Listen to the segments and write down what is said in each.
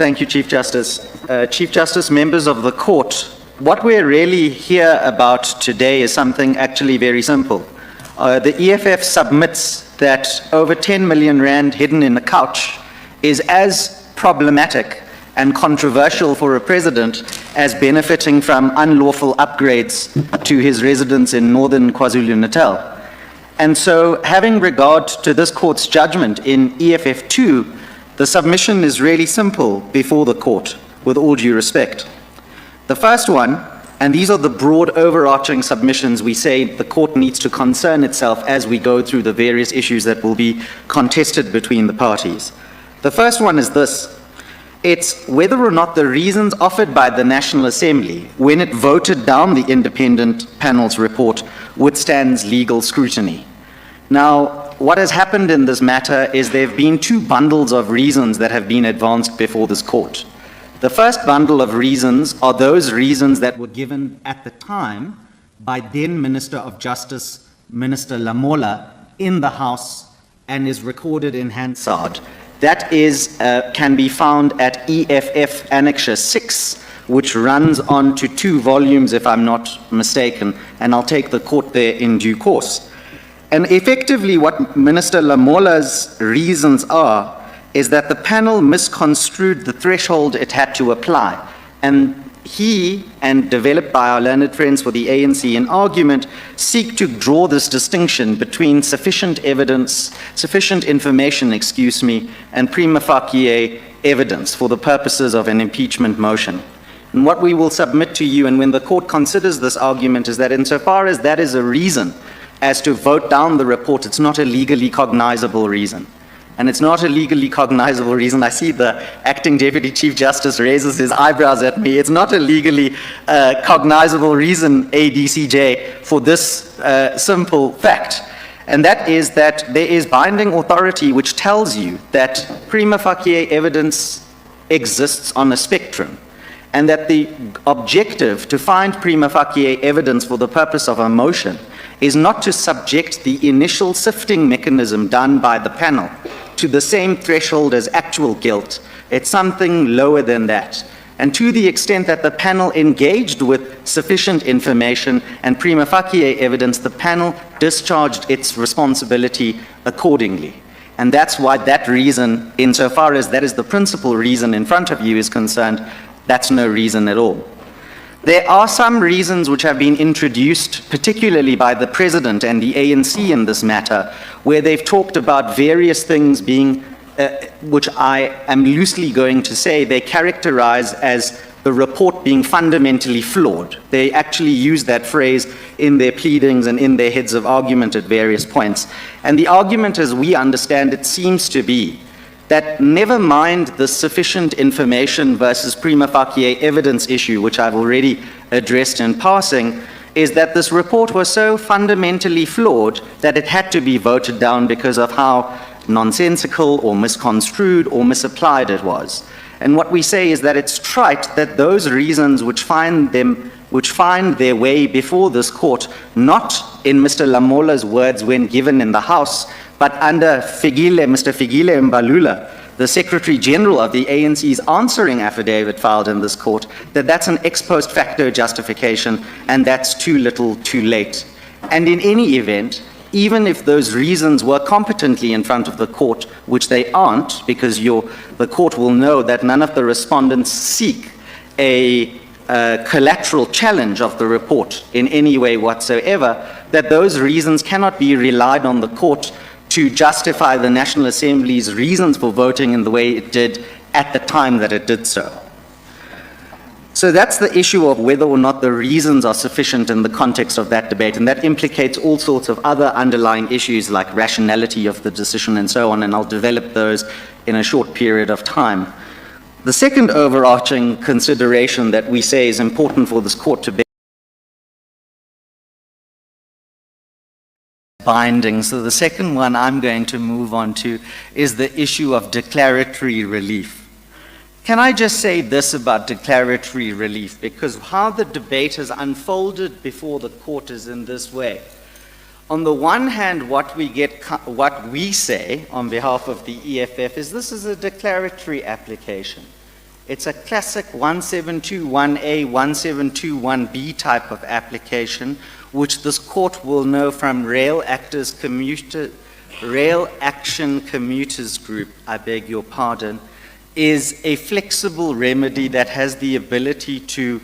Thank you, Chief Justice. Chief Justice, members of the court, what we're really here about today is something actually very simple. The EFF submits that over 10 million rand hidden in the couch is as problematic and controversial for a president as benefiting from unlawful upgrades to his residence in northern KwaZulu-Natal. And so, having regard to this court's judgment in EFF 2, the submission is really simple before the court, with all due respect. The first one, and these are the broad overarching submissions we say the court needs to concern itself as we go through the various issues that will be contested between the parties. The first one is this. It's whether or not the reasons offered by the National Assembly when it voted down the independent panel's report withstands legal scrutiny. Now, what has happened in this matter is there have been two bundles of reasons that have been advanced before this court. The first bundle of reasons are those reasons that were given at the time by then Minister of Justice, Minister Lamola, in the House and is recorded in Hansard. That is, can be found at EFF Annexure 6, which runs on to 2 volumes, if I'm not mistaken, and I'll take the court there in due course. And effectively, what Minister Lamola's reasons are is that the panel misconstrued the threshold it had to apply. And he, and developed by our learned friends for the ANC in argument, seek to draw this distinction between sufficient information, and prima facie evidence for the purposes of an impeachment motion. And what we will submit to you, and when the court considers this argument, is that insofar as that is a reason as to vote down the report, it's not a legally cognizable reason. And it's not a legally cognizable reason. I see the acting Deputy Chief Justice raises his eyebrows at me. It's not a legally cognizable reason, ADCJ, for this simple fact. And that is that there is binding authority which tells you that prima facie evidence exists on a spectrum, and that the objective to find prima facie evidence for the purpose of a motion is not to subject the initial sifting mechanism done by the panel to the same threshold as actual guilt. It's something lower than that. And to the extent that the panel engaged with sufficient information and prima facie evidence, the panel discharged its responsibility accordingly. And that's why that reason, insofar as that is the principal reason in front of you is concerned, that's no reason at all. There are some reasons which have been introduced, particularly by the President and the ANC in this matter, where they've talked about various things being, which I am loosely going to say, they characterize as the report being fundamentally flawed. They actually use that phrase in their pleadings and in their heads of argument at various points. And the argument, as we understand it, seems to be that never mind the sufficient information versus prima facie evidence issue, which I've already addressed in passing, is that this report was so fundamentally flawed that it had to be voted down because of how nonsensical or misconstrued or misapplied it was. And what we say is that it's trite that those reasons which find their way before this court, not in Mr. Lamola's words when given in the House, but under Mr. Figile Mbalula, the Secretary General of the ANC's answering affidavit filed in this court, that's an ex post facto justification, and that's too little too late. And in any event, even if those reasons were competently in front of the court, which they aren't, because the court will know that none of the respondents seek a collateral challenge of the report in any way whatsoever, that those reasons cannot be relied on the court to justify the National Assembly's reasons for voting in the way it did at the time that it did so. So that's the issue of whether or not the reasons are sufficient in the context of that debate, and that implicates all sorts of other underlying issues like rationality of the decision and so on, and I'll develop those in a short period of time. The second overarching consideration that we say is important for this court to bear binding. So the second one I'm going to move on to is the issue of declaratory relief. Can I just say this about declaratory relief? Because how the debate has unfolded before the court is in this way. On the one hand, what we say on behalf of the EFF is this is a declaratory application. It's a classic 1721A, 1721B type of application, which this court will know from Rail Action Commuters Group, I beg your pardon, is a flexible remedy that has the ability to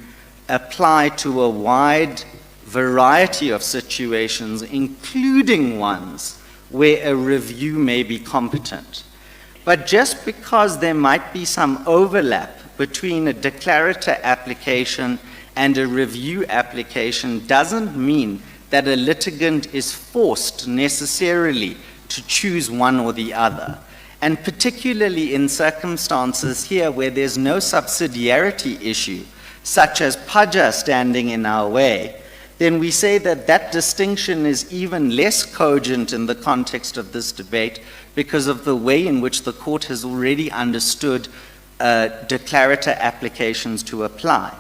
apply to a wide variety of situations, including ones where a review may be competent. But just because there might be some overlap between a declarator application and a review application doesn't mean that a litigant is forced necessarily to choose one or the other. And particularly in circumstances here where there's no subsidiarity issue, such as Paja standing in our way, then we say that that distinction is even less cogent in the context of this debate because of the way in which the court has already understood declarator applications to apply.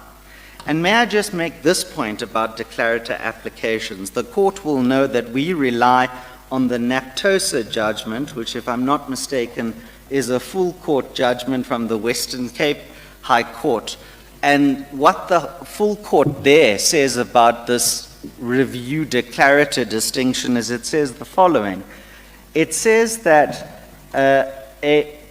And may I just make this point about declarator applications? The court will know that we rely on the Naptosa judgment, which, if I'm not mistaken, is a full court judgment from the Western Cape High Court. And what the full court there says about this review declarator distinction is it says the following. It says that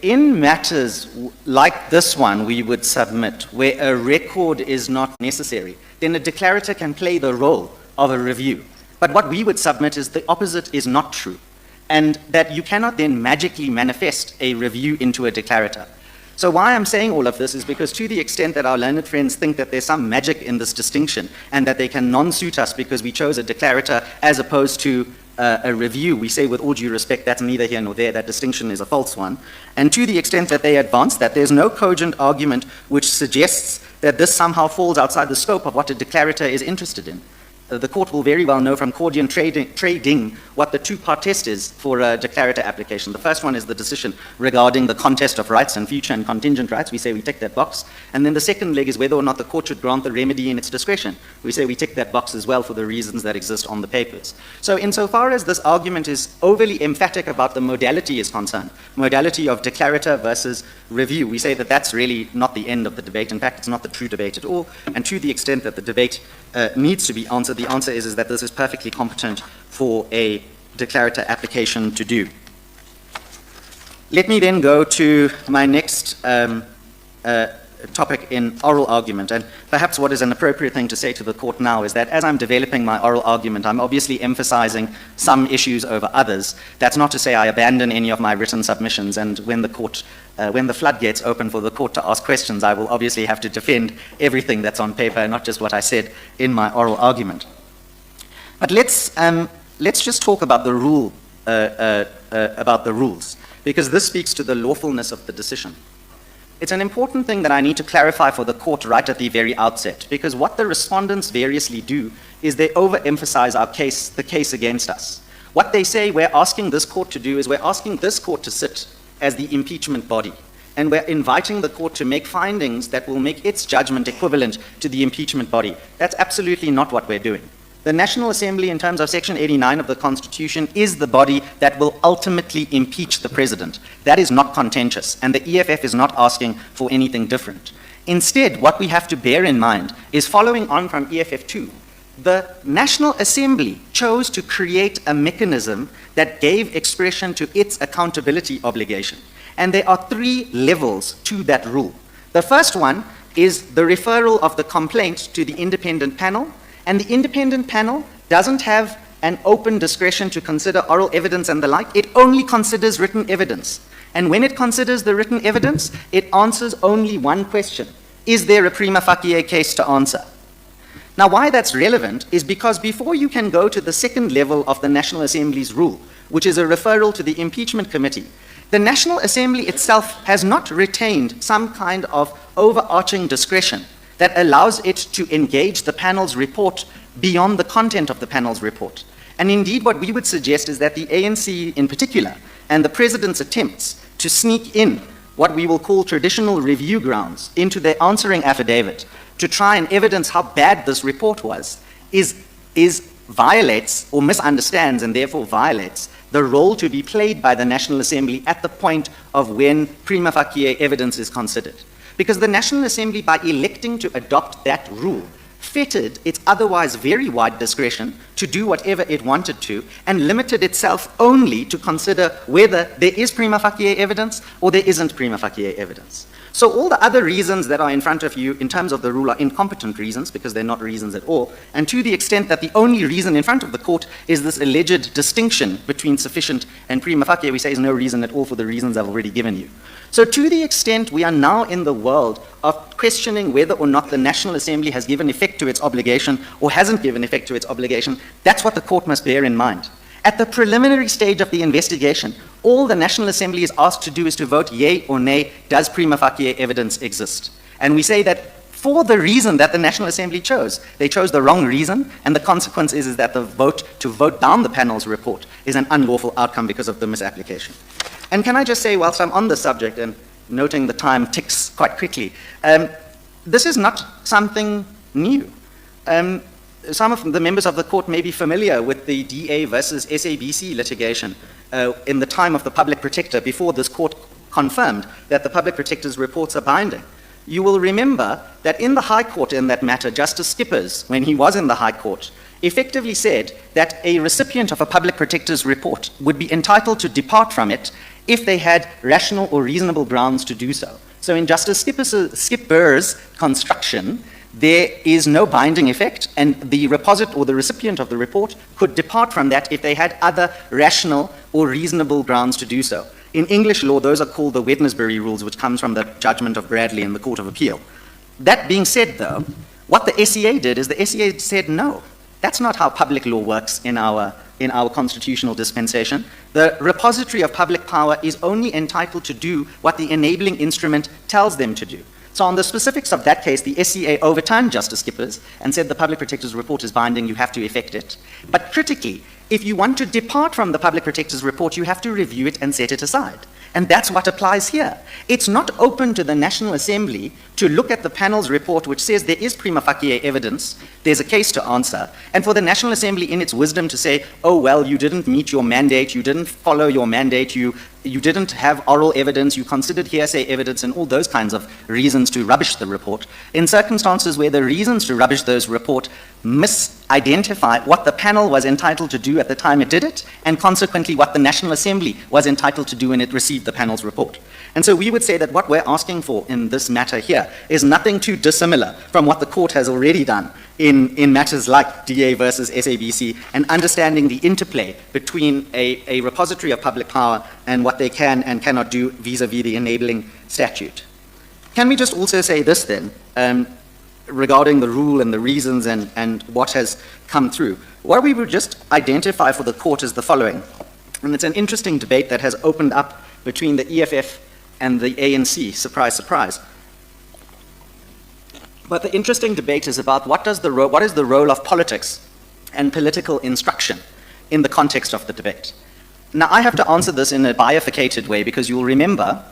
in matters like this one we would submit, where a record is not necessary, then a declarator can play the role of a review. But what we would submit is the opposite is not true, and that you cannot then magically manifest a review into a declarator. So why I'm saying all of this is because to the extent that our learned friends think that there's some magic in this distinction and that they can non-suit us because we chose a declarator as opposed to a review, we say with all due respect that's neither here nor there, that distinction is a false one. And to the extent that they advance that, there's no cogent argument which suggests that this somehow falls outside the scope of what a declarator is interested in. The court will very well know from Cordian trading what the two-part test is for a declarator application. The first one is the decision regarding the contest of rights and future and contingent rights. We say we tick that box. And then the second leg is whether or not the court should grant the remedy in its discretion. We say we tick that box as well for the reasons that exist on the papers. So insofar as this argument is overly emphatic about the modality is concerned, modality of declarator versus review, we say that that's really not the end of the debate. In fact, it's not the true debate at all. And to the extent that the debate needs to be answered, the answer is that this is perfectly competent for a declarator application to do. Let me then go to my next topic in oral argument. And perhaps what is an appropriate thing to say to the court now is that as I'm developing my oral argument, I'm obviously emphasizing some issues over others. That's not to say I abandon any of my written submissions, and when the floodgates open for the court to ask questions, I will obviously have to defend everything that's on paper and not just what I said in my oral argument. But let's just talk about the rules, because this speaks to the lawfulness of the decision. It's an important thing that I need to clarify for the court right at the very outset, because what the respondents variously do is they overemphasize the case against us. What they say we're asking this court to do is we're asking this court to sit as the impeachment body, and we're inviting the court to make findings that will make its judgment equivalent to the impeachment body. That's absolutely not what we're doing. The National Assembly, in terms of Section 89 of the Constitution, is the body that will ultimately impeach the president. That is not contentious, and the EFF is not asking for anything different. Instead, what we have to bear in mind is, following on from EFF 2, the National Assembly chose to create a mechanism that gave expression to its accountability obligation. And there are three levels to that rule. The first one is the referral of the complaint to the independent panel, and the independent panel doesn't have an open discretion to consider oral evidence and the like. It only considers written evidence. And when it considers the written evidence, it answers only one question. Is there a prima facie case to answer? Now, why that's relevant is because before you can go to the second level of the National Assembly's rule, which is a referral to the impeachment committee, the National Assembly itself has not retained some kind of overarching discretion that allows it to engage the panel's report beyond the content of the panel's report. And indeed, what we would suggest is that the ANC in particular, and the president's attempts to sneak in what we will call traditional review grounds into their answering affidavit to try and evidence how bad this report was, violates or misunderstands and therefore violates the role to be played by the National Assembly at the point of when prima facie evidence is considered. because the National Assembly, by electing to adopt that rule, fettered its otherwise very wide discretion to do whatever it wanted to and limited itself only to consider whether there is prima facie evidence or there isn't prima facie evidence. So all the other reasons that are in front of you in terms of the rule are incompetent reasons because they're not reasons at all. And to the extent that the only reason in front of the court is this alleged distinction between sufficient and prima facie, we say is no reason at all for the reasons I've already given you. So to the extent we are now in the world of questioning whether or not the National Assembly has given effect to its obligation or hasn't given effect to its obligation, that's what the court must bear in mind. At the preliminary stage of the investigation, all the National Assembly is asked to do is to vote yea or nay, does prima facie evidence exist? And we say that for the reason that the National Assembly chose, they chose the wrong reason, and the consequence is that the vote to vote down the panel's report is an unlawful outcome because of the misapplication. And can I just say, whilst I'm on the subject and noting the time ticks quite quickly, this is not something new. Some of the members of the court may be familiar with the DA versus SABC litigation in the time of the public protector before this court confirmed that the public protector's reports are binding. You will remember that in the High Court in that matter, Justice Skippers, when he was in the High Court, effectively said that a recipient of a public protector's report would be entitled to depart from it if they had rational or reasonable grounds to do so. So in Justice Skippers' construction, there is no binding effect, and the repository or the recipient of the report could depart from that if they had other rational or reasonable grounds to do so. In English law, those are called the Wednesbury rules, which comes from the judgment of Bradley in the Court of Appeal. That being said, though, what the SEA did is the SEA said, no, that's not how public law works in our constitutional dispensation. The repository of public power is only entitled to do what the enabling instrument tells them to do. So on the specifics of that case, the SCA overturned Justice Skippers and said the public protector's report is binding, you have to effect it. But critically, if you want to depart from the public protector's report, you have to review it and set it aside. And that's what applies here. It's not open to the National Assembly to look at the panel's report which says there is prima facie evidence, there's a case to answer, and for the National Assembly in its wisdom to say, oh well, you didn't meet your mandate, you didn't follow your mandate, you didn't have oral evidence, you considered hearsay evidence, and all those kinds of reasons to rubbish the report. In circumstances where the reasons to rubbish those report misidentify what the panel was entitled to do at the time it did it, and consequently what the National Assembly was entitled to do when it received the panel's report. And so we would say that what we're asking for in this matter here is nothing too dissimilar from what the court has already done in matters like DA versus SABC, and understanding the interplay between a repository of public power and what they can and cannot do vis-a-vis the enabling statute. Can we just also say this then, regarding the rule and the reasons and what has come through? What we would just identify for the court is the following, and it's an interesting debate that has opened up between the EFF and the ANC, surprise, surprise. But the interesting debate is about what is the role of politics and political instruction in the context of the debate. Now, I have to answer this in a bifurcated way because you'll remember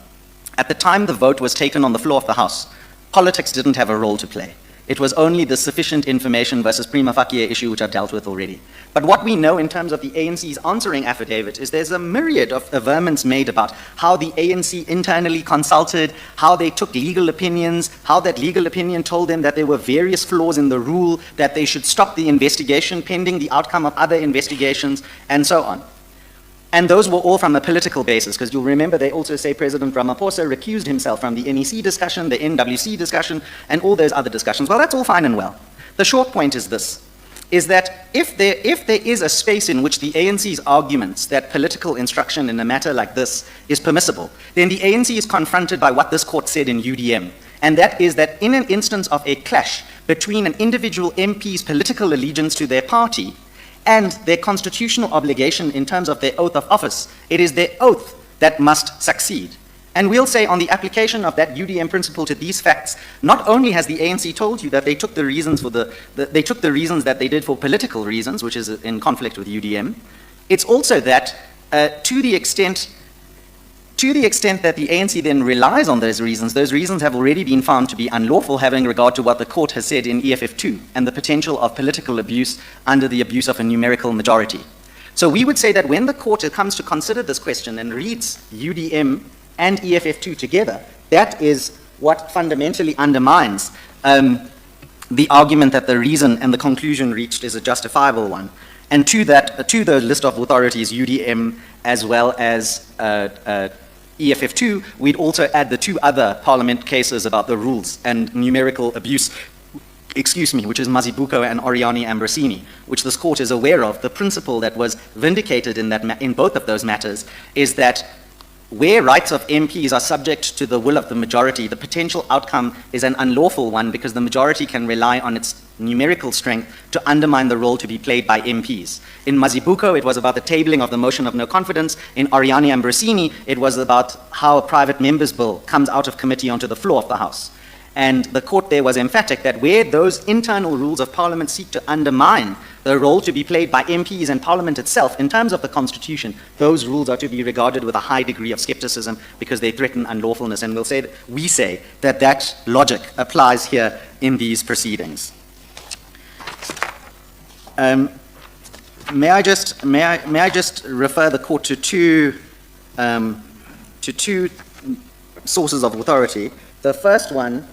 at the time the vote was taken on the floor of the House, politics didn't have a role to play. It was only the sufficient information versus prima facie issue which I've dealt with already. But what we know in terms of the ANC's answering affidavit is there's a myriad of averments made about how the ANC internally consulted, how they took legal opinions, how that legal opinion told them that there were various flaws in the rule, that they should stop the investigation pending the outcome of other investigations, and so on. And those were all from a political basis, because you'll remember they also say President Ramaphosa recused himself from the NEC discussion, the NWC discussion, and all those other discussions. Well, that's all fine and well. The short point is this, is that if there is a space in which the ANC's arguments that political instruction in a matter like this is permissible, then the ANC is confronted by what this court said in UDM, and that is that in an instance of a clash between an individual MP's political allegiance to their party and their constitutional obligation in terms of their oath of office, it is their oath that must succeed. And we'll say on the application of that UDM principle to these facts, not only has the ANC told you that they took the reasons they took the reasons that they did for political reasons, which is in conflict with UDM, it's also that to the extent that the ANC then relies on those reasons have already been found to be unlawful, having regard to what the court has said in EFF 2 and the potential of political abuse under the abuse of a numerical majority. So we would say that when the court comes to consider this question and reads UDM and EFF 2 together, that is what fundamentally undermines the argument that the reason and the conclusion reached is a justifiable one. And to the list of authorities, UDM as well as EFF2, we'd also add the 2 other parliament cases about the rules and numerical abuse, which is Mazibuko and Oriani Ambrosini, which this court is aware of. The principle that was vindicated in both of those matters is that where rights of MPs are subject to the will of the majority, the potential outcome is an unlawful one because the majority can rely on its numerical strength to undermine the role to be played by MPs. In Mazibuko, it was about the tabling of the motion of no confidence. In Oriani Ambrosini, it was about how a private member's bill comes out of committee onto the floor of the House. And the court there was emphatic that where those internal rules of Parliament seek to undermine the role to be played by MPs and Parliament itself, in terms of the Constitution, those rules are to be regarded with a high degree of skepticism because they threaten unlawfulness. And we say that that logic applies here in these proceedings. May I just refer the court to two sources of authority. The first one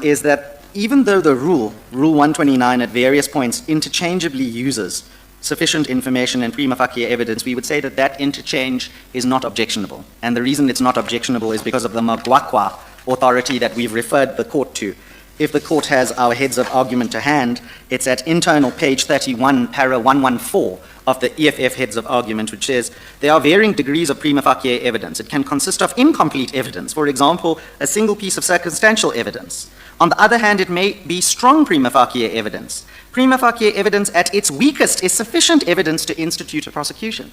is that even though the Rule 129 at various points interchangeably uses sufficient information and prima facie evidence, we would say that that interchange is not objectionable. And the reason it's not objectionable is because of the Magwakwa authority that we've referred the court to. If the court has our heads of argument to hand, it's at internal page 31, para 114 of the EFF heads of argument, which says there are varying degrees of prima facie evidence. It can consist of incomplete evidence, for example, a single piece of circumstantial evidence. On the other hand, it may be strong prima facie evidence. Prima facie evidence at its weakest is sufficient evidence to institute a prosecution.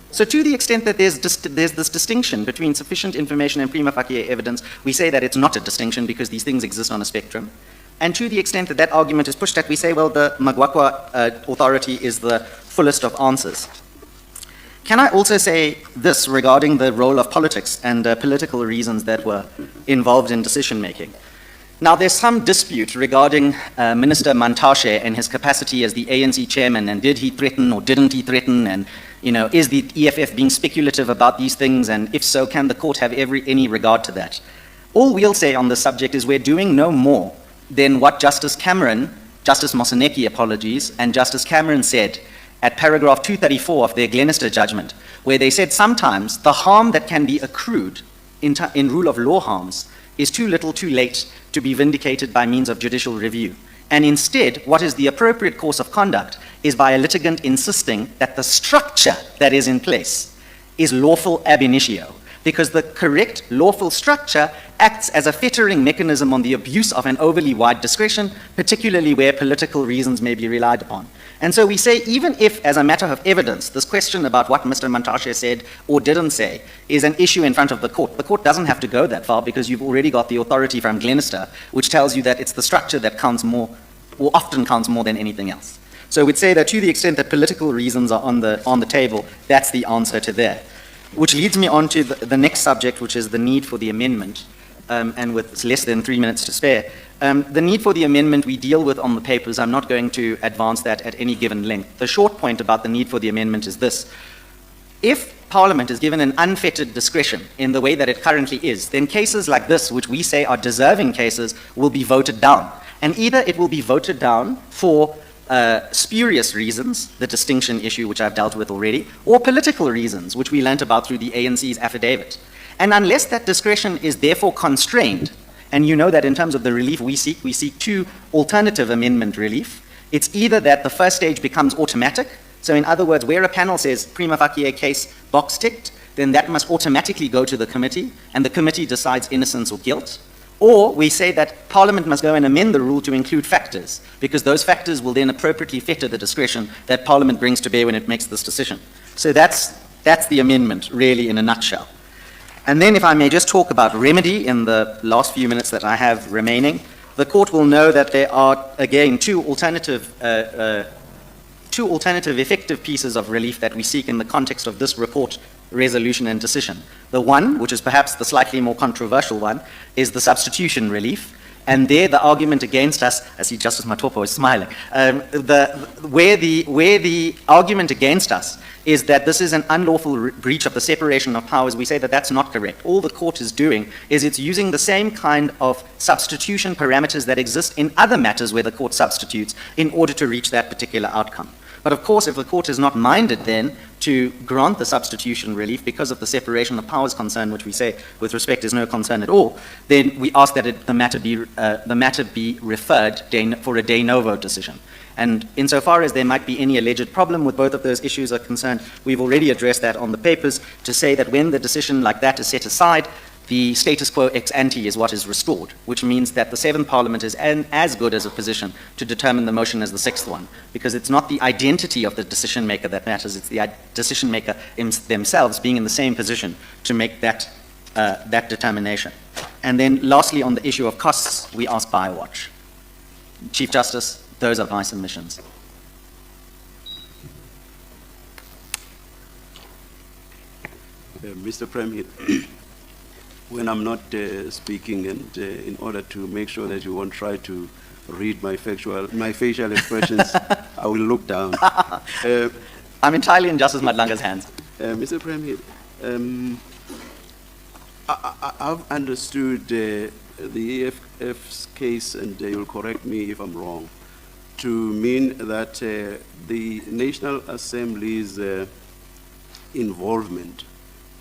So to the extent that there's this distinction between sufficient information and prima facie evidence, we say that it's not a distinction because these things exist on a spectrum. And to the extent that that argument is pushed at, we say, well, the Magwakwa authority is the fullest of answers. Can I also say this regarding the role of politics and political reasons that were involved in decision-making? Now, there's some dispute regarding Minister Mantashe and his capacity as the ANC chairman, and did he threaten or didn't he threaten, and is the EFF being speculative about these things, and if so, can the court have any regard to that? All we'll say on this subject is we're doing no more than what Justice Moseneke, apologies, and Justice Cameron said at paragraph 234 of their Glenister judgment, where they said sometimes the harm that can be accrued in rule of law harms is too little too late to be vindicated by means of judicial review. And instead, what is the appropriate course of conduct is by a litigant insisting that the structure that is in place is lawful ab initio, because the correct lawful structure acts as a fettering mechanism on the abuse of an overly wide discretion, particularly where political reasons may be relied upon. And so we say, even if, as a matter of evidence, this question about what Mr. Mantashe said or didn't say is an issue in front of the court doesn't have to go that far because you've already got the authority from Glenister, which tells you that it's the structure that counts more, or often counts more than anything else. So we'd say that to the extent that political reasons are on the table, that's the answer to that. Which leads me on to the next subject, which is the need for the amendment. And with less than 3 minutes to spare. The need for the amendment we deal with on the papers. I'm not going to advance that at any given length. The short point about the need for the amendment is this. If Parliament is given an unfettered discretion in the way that it currently is, then cases like this, which we say are deserving cases, will be voted down. And either it will be voted down for spurious reasons, the distinction issue which I've dealt with already, or political reasons, which we learnt about through the ANC's affidavit. And unless that discretion is therefore constrained, and you know that in terms of the relief we seek 2 alternative amendment relief. It's either that the first stage becomes automatic, so in other words, where a panel says prima facie case box ticked, then that must automatically go to the committee, and the committee decides innocence or guilt. Or we say that Parliament must go and amend the rule to include factors, because those factors will then appropriately fetter the discretion that Parliament brings to bear when it makes this decision. So that's the amendment, really, in a nutshell. And then if I may just talk about remedy in the last few minutes that I have remaining, the court will know that there are, again, two alternative effective pieces of relief that we seek in the context of this report, resolution, and decision. The one, which is perhaps the slightly more controversial one, is the substitution relief. And there, the argument against us, I see Justice Matopo is smiling, where the argument against us is that this is an unlawful breach of the separation of powers. We say that that's not correct. All the court is doing is it's using the same kind of substitution parameters that exist in other matters where the court substitutes in order to reach that particular outcome. But of course, if the court is not minded then to grant the substitution relief because of the separation of powers concern, which we say with respect is no concern at all, then we ask that the matter be referred for a de novo decision. And insofar as there might be any alleged problem with both of those issues are concerned, we've already addressed that on the papers to say that when the decision like that is set aside, the status quo ex ante is what is restored, which means that the 7th Parliament is as good as a position to determine the motion as the 6th one, because it's not the identity of the decision maker that matters, it's the decision maker themselves being in the same position to make that determination. And then lastly, on the issue of costs, we ask Biowatch. Chief Justice, those are my submissions. Mr. Premier, when I'm not speaking, and in order to make sure that you won't try to read my facial expressions, I will look down. I'm entirely in Justice Madlanga's hands. Mr. Premier, I've understood the EFF's case, and you'll correct me if I'm wrong, to mean that the National Assembly's involvement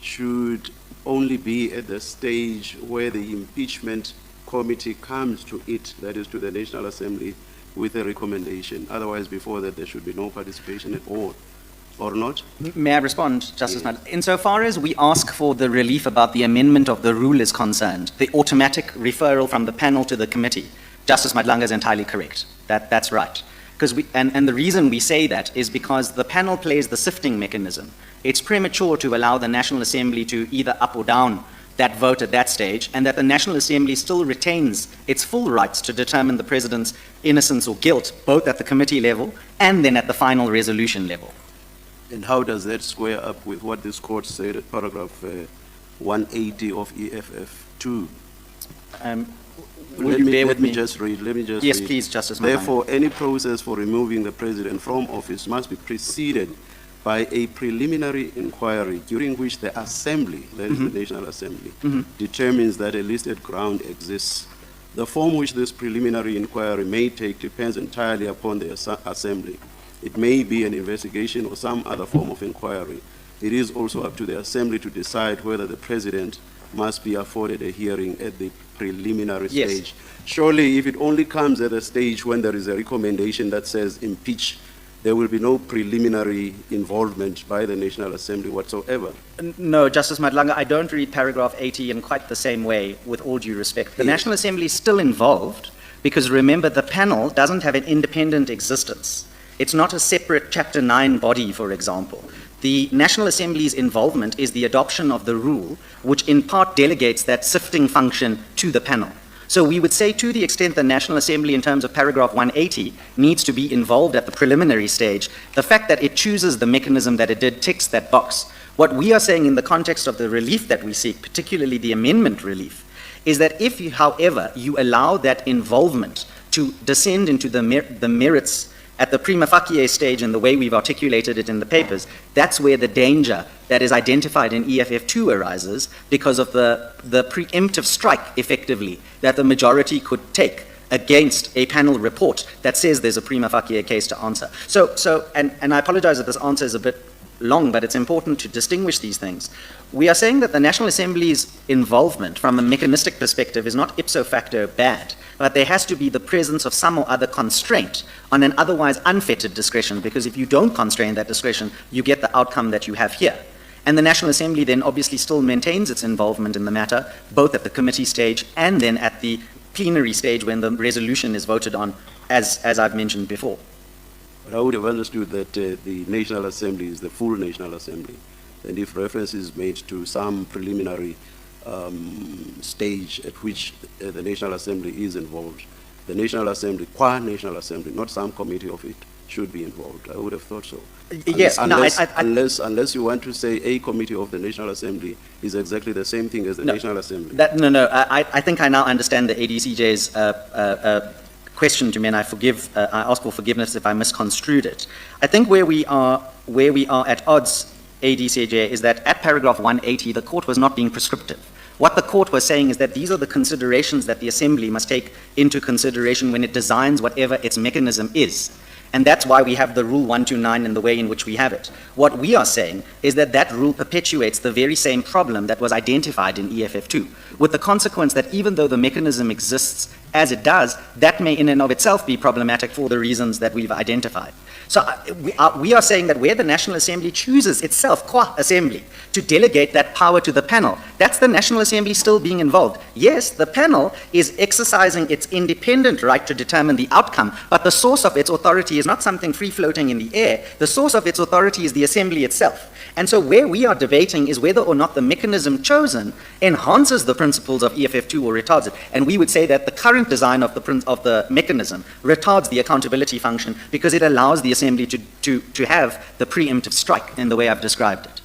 should only be at the stage where the impeachment committee comes to it, that is to the National Assembly, with a recommendation. Otherwise, before that, there should be no participation at all, or not? May I respond, Justice Madlanga? Insofar as we ask for the relief about the amendment of the rule is concerned, the automatic referral from the panel to the committee, Justice Madlanga is entirely correct. That's right. And the reason we say that is because the panel plays the sifting mechanism. It's premature to allow the National Assembly to either up or down that vote at that stage, and that the National Assembly still retains its full rights to determine the President's innocence or guilt, both at the committee level and then at the final resolution level. And how does that square up with what this court said at paragraph 180 of EFF 2? Will you bear with me? Let me just Yes, read. please, Justice Madlanga. Therefore, any process for removing the President from office must be preceded by a preliminary inquiry during which the Assembly, that is the National Assembly, determines that a listed ground exists. The form which this preliminary inquiry may take depends entirely upon the Assembly. It may be an investigation or some other form of inquiry. It is also up to the Assembly to decide whether the President must be afforded a hearing at the preliminary stage. Surely, if it only comes at a stage when there is a recommendation that says impeach, there will be no preliminary involvement by the National Assembly whatsoever. No, Justice Madlanga, I don't read paragraph 80 in quite the same way, with all due respect. The National Assembly is still involved because, remember, the panel doesn't have an independent existence. It's not a separate Chapter 9 body, for example. The National Assembly's involvement is the adoption of the rule, which in part delegates that sifting function to the panel. So we would say, to the extent the National Assembly, in terms of paragraph 180, needs to be involved at the preliminary stage, the fact that it chooses the mechanism that it did ticks that box. What we are saying in the context of the relief that we seek, particularly the amendment relief, is that if, however, you allow that involvement to descend into the merits at the prima facie stage in the way we've articulated it in the papers, that's where the danger that is identified in EFF2 arises, because of the preemptive strike, effectively, that the majority could take against a panel report that says there's a prima facie case to answer. And I apologize if this answer is a bit long, but it's important to distinguish these things. We are saying that the National Assembly's involvement from a mechanistic perspective is not ipso facto bad, but there has to be the presence of some or other constraint on an otherwise unfettered discretion, because if you don't constrain that discretion, you get the outcome that you have here. And the National Assembly then obviously still maintains its involvement in the matter, both at the committee stage and then at the plenary stage when the resolution is voted on, as I've mentioned before. But I would have understood that the National Assembly is the full National Assembly, and if reference is made to some preliminary stage at which the National Assembly is involved, the National Assembly, qua National Assembly, not some committee of it, should be involved. I would have thought so. Yes, unless you want to say a committee of the National Assembly is exactly the same thing as the National Assembly. I think I now understand the ADCJ's question to me, and I ask for forgiveness if I misconstrued it. I think where we are where we are at odds, ADCJ, is that at paragraph 180, the court was not being prescriptive. What the court was saying is that these are the considerations that the Assembly must take into consideration when it designs whatever its mechanism is. And that's why we have the Rule 129 in the way in which we have it. What we are saying is that that rule perpetuates the very same problem that was identified in EFF2, with the consequence that even though the mechanism exists as it does, that may in and of itself be problematic for the reasons that we've identified. So we are saying that where the National Assembly chooses itself, qua assembly, to delegate that power to the panel, that's the National Assembly still being involved. Yes, the panel is exercising its independent right to determine the outcome, but the source of its authority is not something free-floating in the air. The source of its authority is the Assembly itself. And so where we are debating is whether or not the mechanism chosen enhances the principles of EFF2 or retards it. And we would say that the current design of the mechanism retards the accountability function because it allows the Assembly to have the preemptive strike in the way I've described it.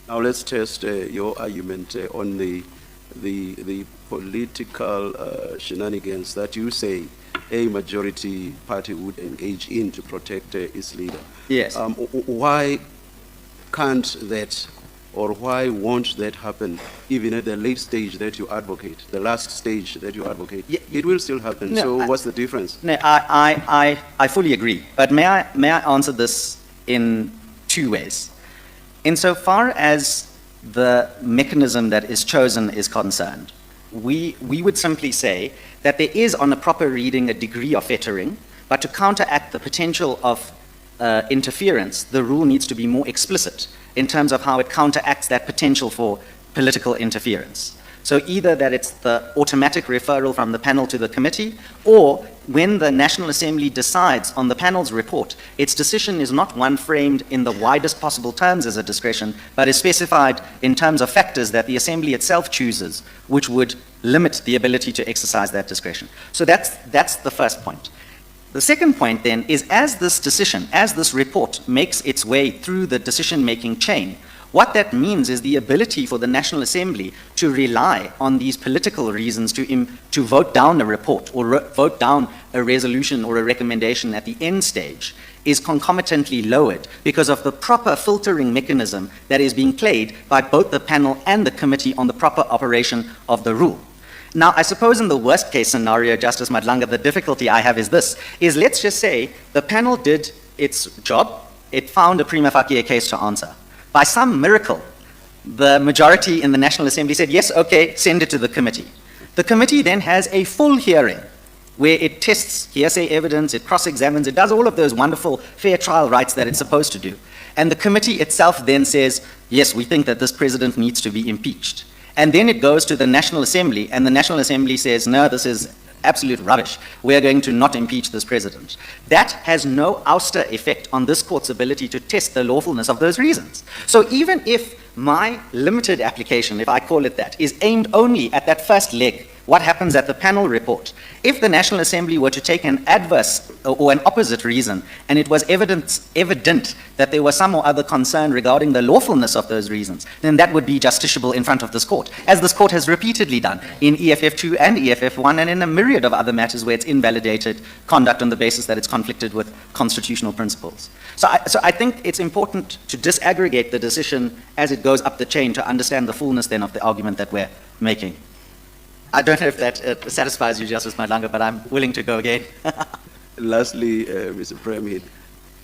Now let's test your argument on the political shenanigans that you say a majority party would engage in to protect its leader. Yes. Why can't that, or why won't that happen even at the late stage that you advocate, the last stage that you advocate? Yeah, it will still happen. No, so what's the difference? No, I fully agree. But may I answer this in two ways? Insofar as the mechanism that is chosen is concerned, we would simply say that there is, on a proper reading, a degree of fettering, but to counteract the potential of interference, the rule needs to be more explicit in terms of how it counteracts that potential for political interference. So either that it's the automatic referral from the panel to the committee, or when the National Assembly decides on the panel's report, its decision is not one framed in the widest possible terms as a discretion, but is specified in terms of factors that the Assembly itself chooses, which would limit the ability to exercise that discretion. So that's the first point. The second point then is as this decision, as this report makes its way through the decision-making chain, what that means is the ability for the National Assembly to rely on these political reasons to vote down a report or vote down a resolution or a recommendation at the end stage is concomitantly lowered because of the proper filtering mechanism that is being played by both the panel and the committee on the proper operation of the rule. Now, I suppose in the worst case scenario, Justice Madlanga, the difficulty I have is this, is let's just say the panel did its job, it found a prima facie case to answer. By some miracle, the majority in the National Assembly said, yes, okay, send it to the committee. The committee then has a full hearing where it tests hearsay evidence, it cross-examines, it does all of those wonderful fair trial rights that it's supposed to do. And the committee itself then says, yes, we think that this president needs to be impeached. And then it goes to the National Assembly, and the National Assembly says, no, this is absolute rubbish. We're going to not impeach this president. That has no ouster effect on this court's ability to test the lawfulness of those reasons. So even if my limited application, if I call it that, is aimed only at that first leg, what happens at the panel report? If the National Assembly were to take an adverse or an opposite reason, and it was evident that there was some or other concern regarding the lawfulness of those reasons, then that would be justiciable in front of this court, as this court has repeatedly done in EFF2 and EFF1 and in a myriad of other matters where it's invalidated conduct on the basis that it's conflicted with constitutional principles. So I think it's important to disaggregate the decision as it goes up the chain to understand the fullness then of the argument that we're making. I don't know if that satisfies you, Justice Madlanga, but I'm willing to go again. Lastly, Mr. Premier,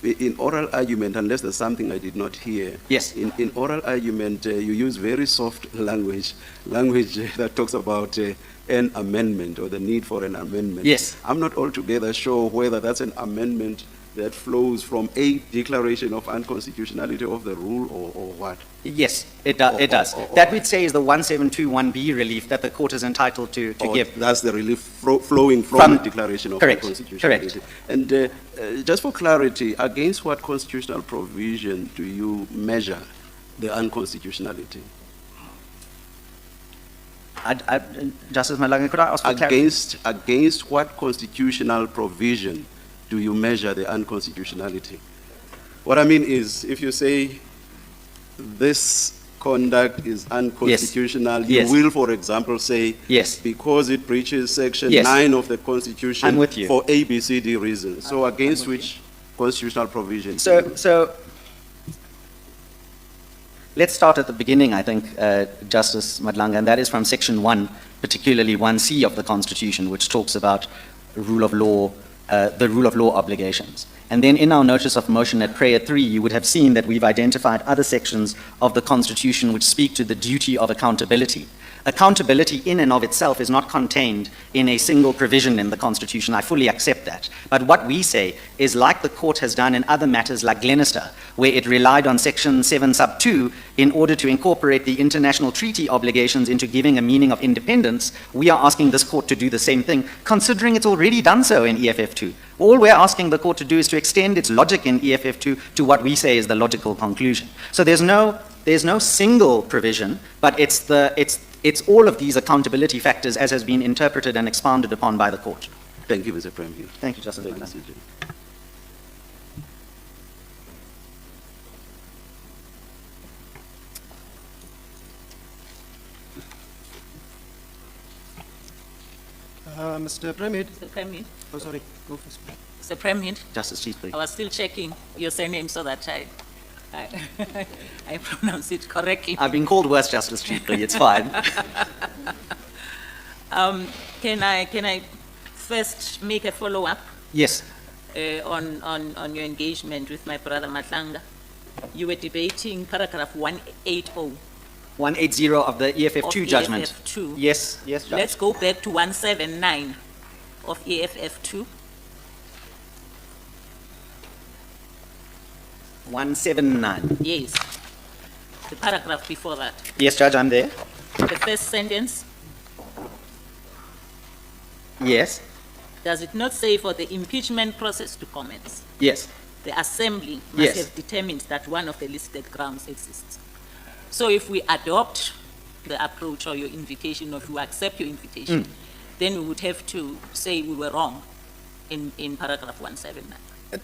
in oral argument, unless there's something I did not hear, yes. In oral argument, you use very soft language that talks about an amendment or the need for an amendment. Yes. I'm not altogether sure whether that's an amendment that flows from a declaration of unconstitutionality of the rule or what? Yes, it does. That we'd say is the 1721B relief that the court is entitled to give. That's the relief flowing from the declaration of unconstitutionality. Correct. And just for clarity, against what constitutional provision do you measure the unconstitutionality? Justice Madlanga, could I ask for clarity? Against what constitutional provision do you measure the unconstitutionality? What I mean is, if you say this conduct is unconstitutional, yes. You will, for example, say, yes, because it breaches Section 9 of the Constitution I'm with you. For ABCD reasons. So against which constitutional provision? So Let's start at the beginning, I think, Justice Madlanga, and that is from Section 1, particularly 1C of the Constitution, which talks about rule of law, the rule of law obligations. And then in our notice of motion at prayer 3, you would have seen that we've identified other sections of the Constitution which speak to the duty of accountability. Accountability in and of itself is not contained in a single provision in the Constitution. I fully accept that. But what we say is, like the court has done in other matters like Glenister, where it relied on Section 7 sub 2 in order to incorporate the international treaty obligations into giving a meaning of independence, we are asking this court to do the same thing, considering it's already done so in EFF 2. All we're asking the court to do is to extend its logic in EFF 2 to what we say is the logical conclusion. So there's no single provision, but it's all of these accountability factors as has been interpreted and expounded upon by the court. Thank you, Mr. Premier. Thank you, Justice Thank you, Madlanga. CJ. Mr. Premier. Mr. Premier, Oh, sorry. Go first. Mr. Premier, Justice Chief, please. I was still checking your surname so that I pronounce it correctly. I've been called worse, Justice Chief, please. It's fine. Can I first make a follow-up Yes. on your engagement with my brother Matlanga? You were debating paragraph 180 180 of the EFF 2 of judgment. EFF 2. Yes, yes, Judge. Let's go back to 179 of EFF 2. 179. Yes, the paragraph before that. Yes, Judge, I'm there. The first sentence, Yes, does it not say for the impeachment process to commence? yes, The assembly must Yes. have determined that one of the listed grounds exists. So if we adopt the approach or your invitation, or if we accept your invitation, then we would have to say we were wrong in paragraph 179.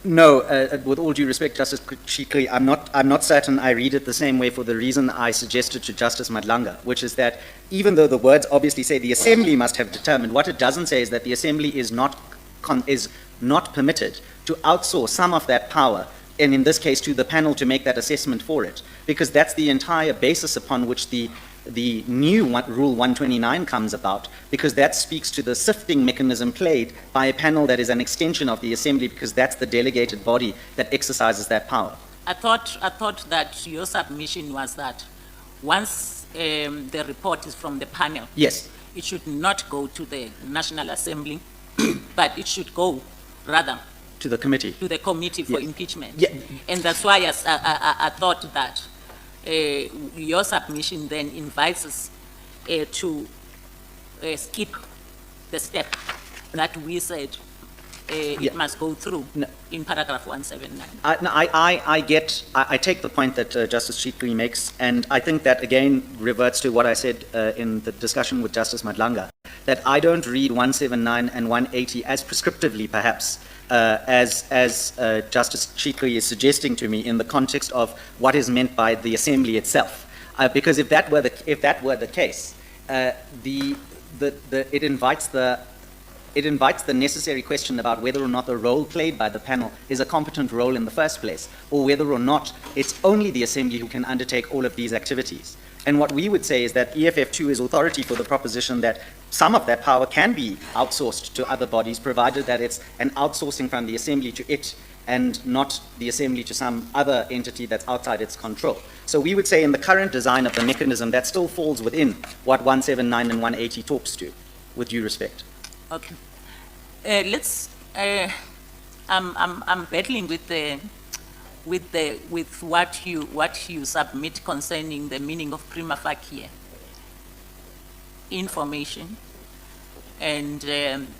No, with all due respect, Justice Chikri, I'm not certain I read it the same way for the reason I suggested to Justice Madlanga, which is that even though the words obviously say the Assembly must have determined, what it doesn't say is that the Assembly is not permitted to outsource some of that power, and in this case to the panel to make that assessment for it, because that's the entire basis upon which the new Rule 129 comes about, because that speaks to the sifting mechanism played by a panel that is an extension of the Assembly, because that's the delegated body that exercises that power. I thought that your submission was that once the report is from the panel, Yes, it should not go to the National Assembly, but it should go rather to the committee. to the committee for Yes. impeachment. Yeah. And that's why I thought that your submission then invites us to skip the step that we said Yeah. it must go through No. in paragraph 179. I take the point that Justice Chikri makes, and I think that again reverts to what I said in the discussion with Justice Madlanga, that I don't read 179 and 180 as prescriptively, perhaps, as Justice Chikri is suggesting to me in the context of what is meant by the Assembly itself. Because if that were the case, it invites the necessary question about whether or not the role played by the panel is a competent role in the first place, or whether or not it's only the Assembly who can undertake all of these activities. And what we would say is that EFF2 is authority for the proposition that some of that power can be outsourced to other bodies, provided that it's an outsourcing from the Assembly to it and not the Assembly to some other entity that's outside its control. So we would say in the current design of the mechanism, that still falls within what 179 and 180 talks to, with due respect. Okay. I'm battling with what you submit concerning the meaning of prima facie information and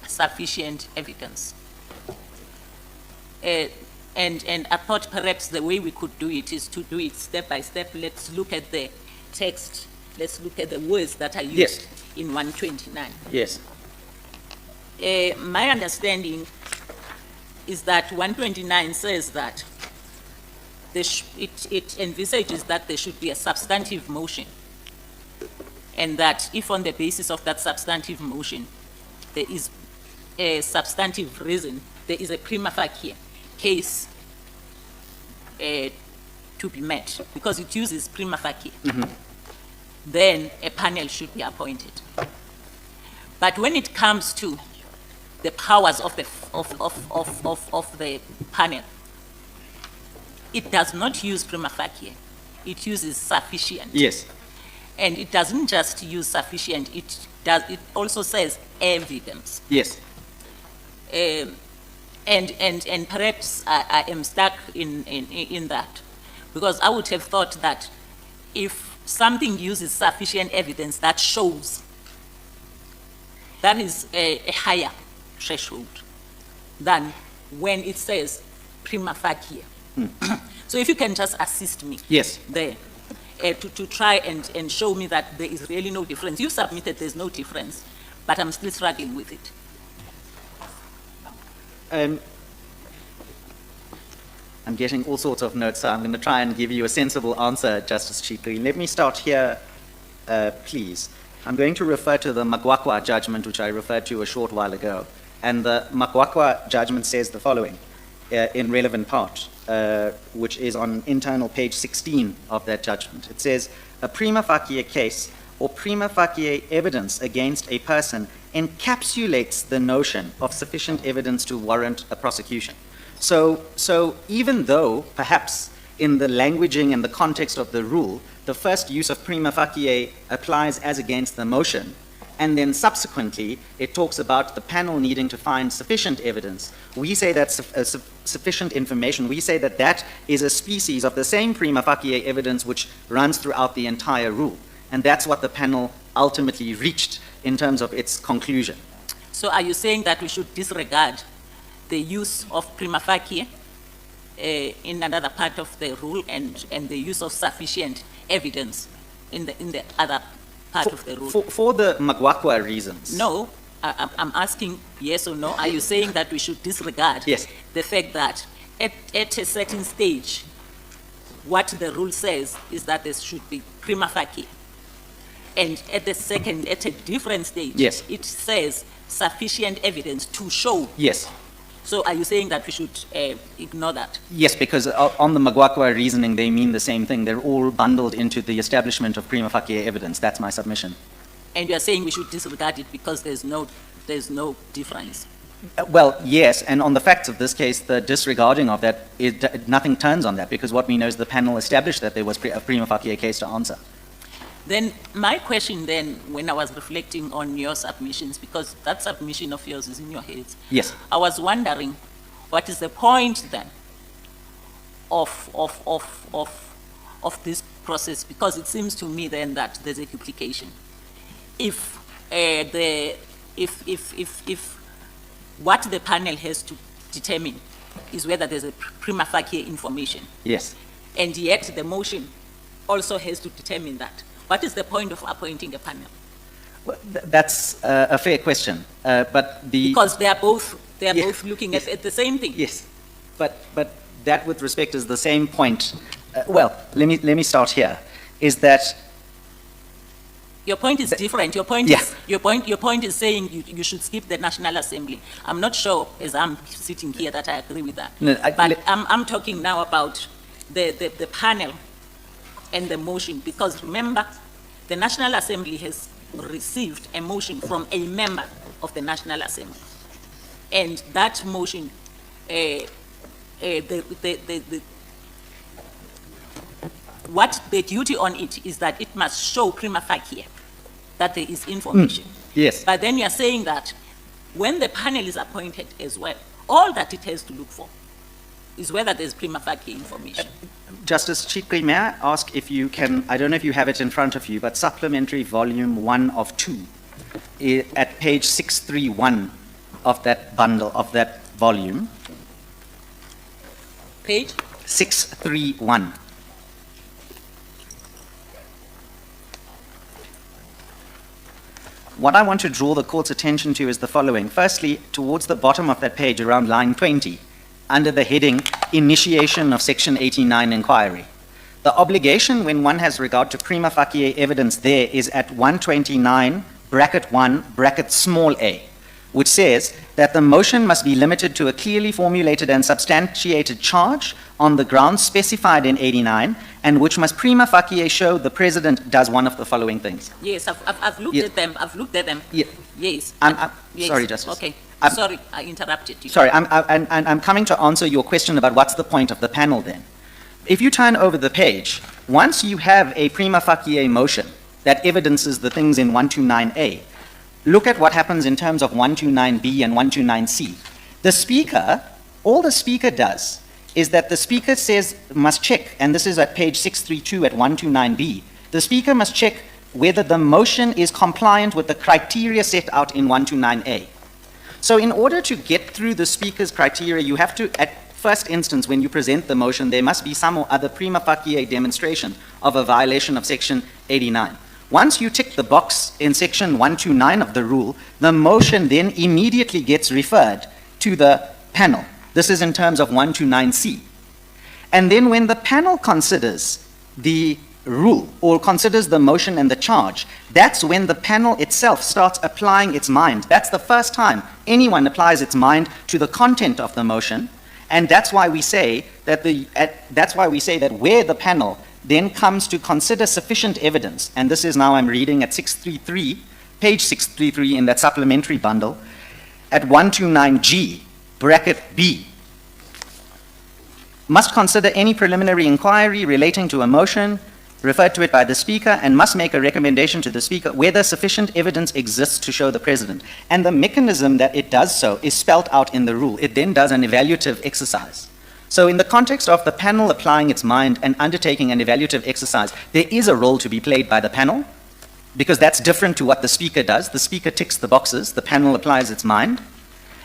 sufficient evidence. And I thought perhaps the way we could do it is to do it step by step. Let's look at the text. Let's look at the words that are used Yes. in 129. Yes. My understanding is that 129 says that it envisages that there should be a substantive motion, and that if on the basis of that substantive motion there is a substantive reason, there is a prima facie case to be met, because it uses prima facie, then a panel should be appointed. But when it comes to the powers of the panel, it does not use prima facie, it uses sufficient. Yes. And it doesn't just use sufficient, it also says evidence. Yes. And perhaps I am stuck in that, because I would have thought that if something uses sufficient evidence that shows, that is a higher threshold than when it says prima facie. So if you can just assist me Yes. there, to try and show me that there is really no difference. You submitted there's no difference, but I'm still struggling with it. I'm getting all sorts of notes, so I'm going to try and give you a sensible answer, Justice Chikri. Let me start here, please. I'm going to refer to the Magwakwa judgment, which I referred to a short while ago. And the Magwakwa judgment says the following, in relevant part, which is on internal page 16 of that judgment. It says, a prima facie case or prima facie evidence against a person encapsulates the notion of sufficient evidence to warrant a prosecution. So even though, perhaps, in the languaging and the context of the rule, the first use of prima facie applies as against the motion, and then subsequently it talks about the panel needing to find sufficient evidence, we say that's sufficient information. We say that that is a species of the same prima facie evidence which runs throughout the entire rule. And that's what the panel ultimately reached in terms of its conclusion. So are you saying that we should disregard the use of prima facie in another part of the rule and the use of sufficient evidence in the other part of the rule? For the Magwakwa reasons. No, I'm asking yes or no. Are you saying that we should disregard Yes. the fact that at a certain stage, what the rule says is that there should be prima facie, and at a different stage, Yes. it says sufficient evidence to show. Yes. So are you saying that we should ignore that? Yes, because on the Magwakwa reasoning, they mean the same thing. They're all bundled into the establishment of prima facie evidence. That's my submission. And you are saying we should disregard it because there's no difference. Well, yes, and on the facts of this case, the disregarding of that, nothing turns on that, because what we know is the panel established that there was a prima facie case to answer. Then my question then, when I was reflecting on your submissions, because that submission of yours is in your heads, Yes. I was wondering, what is the point then of this process? Because it seems to me then that there's a duplication. If what the panel has to determine is whether there's a prima facie information, Yes. and yet the motion also has to determine that, what is the point of appointing a panel? Well, that's a fair question, but the... Because they are both Yeah. both looking at the same thing. Yes, but that with respect is the same point. Well, let me start here, is that... Your point is different. Your point is saying you should skip the National Assembly. I'm not sure, as I'm sitting here, that I agree with that. No, but I'm talking now about the panel and the motion, because remember, the National Assembly has received a motion from a member of the National Assembly, and that motion, what the duty on it is that it must show prima facie that there is information. Yes. But then you are saying that when the panel is appointed as well, all that it has to look for is whether there's prima facie information. Justice Chikri, may I ask if you can, I don't know if you have it in front of you, but supplementary volume 1 of 2, at page 631 of that bundle, of that volume. Page? 631. What I want to draw the court's attention to is the following. Firstly, towards the bottom of that page, around line 20, under the heading, Initiation of Section 89 Inquiry. The obligation when one has regard to prima facie evidence there is at 129, bracket 1, bracket small a. which says that the motion must be limited to a clearly formulated and substantiated charge on the grounds specified in 89, and which must prima facie show the president does one of the following things. Yes, I've looked Yeah. at them. I've looked at them. Yeah. Yes. Yes. Sorry, Justice. Okay. I'm- Sorry, I interrupted you. Sorry, I'm coming to answer your question about what's the point of the panel then. If you turn over the page, once you have a prima facie motion that evidences the things in 129A, look at what happens in terms of 129B and 129C. The Speaker, all the Speaker does is that the Speaker says, must check, and this is at page 632 at 129B, the Speaker must check whether the motion is compliant with the criteria set out in 129A. So in order to get through the Speaker's criteria, you have to, at first instance, when you present the motion, there must be some or other prima facie demonstration of a violation of Section 89. Once you tick the box in Section 129 of the rule, the motion then immediately gets referred to the panel. This is in terms of 129C. And then when the panel considers the rule or considers the motion and the charge, that's when the panel itself starts applying its mind. That's the first time anyone applies its mind to the content of the motion, and that's why we say that where the panel then comes to consider sufficient evidence, and this is now I'm reading at 633, page 633 in that supplementary bundle, at 129G, bracket B, must consider any preliminary inquiry relating to a motion referred to it by the Speaker, and must make a recommendation to the Speaker whether sufficient evidence exists to show the President. And the mechanism that it does so is spelt out in the rule. It then does an evaluative exercise. So in the context of the panel applying its mind and undertaking an evaluative exercise, there is a role to be played by the panel, because that's different to what the Speaker does. The Speaker ticks the boxes, the panel applies its mind.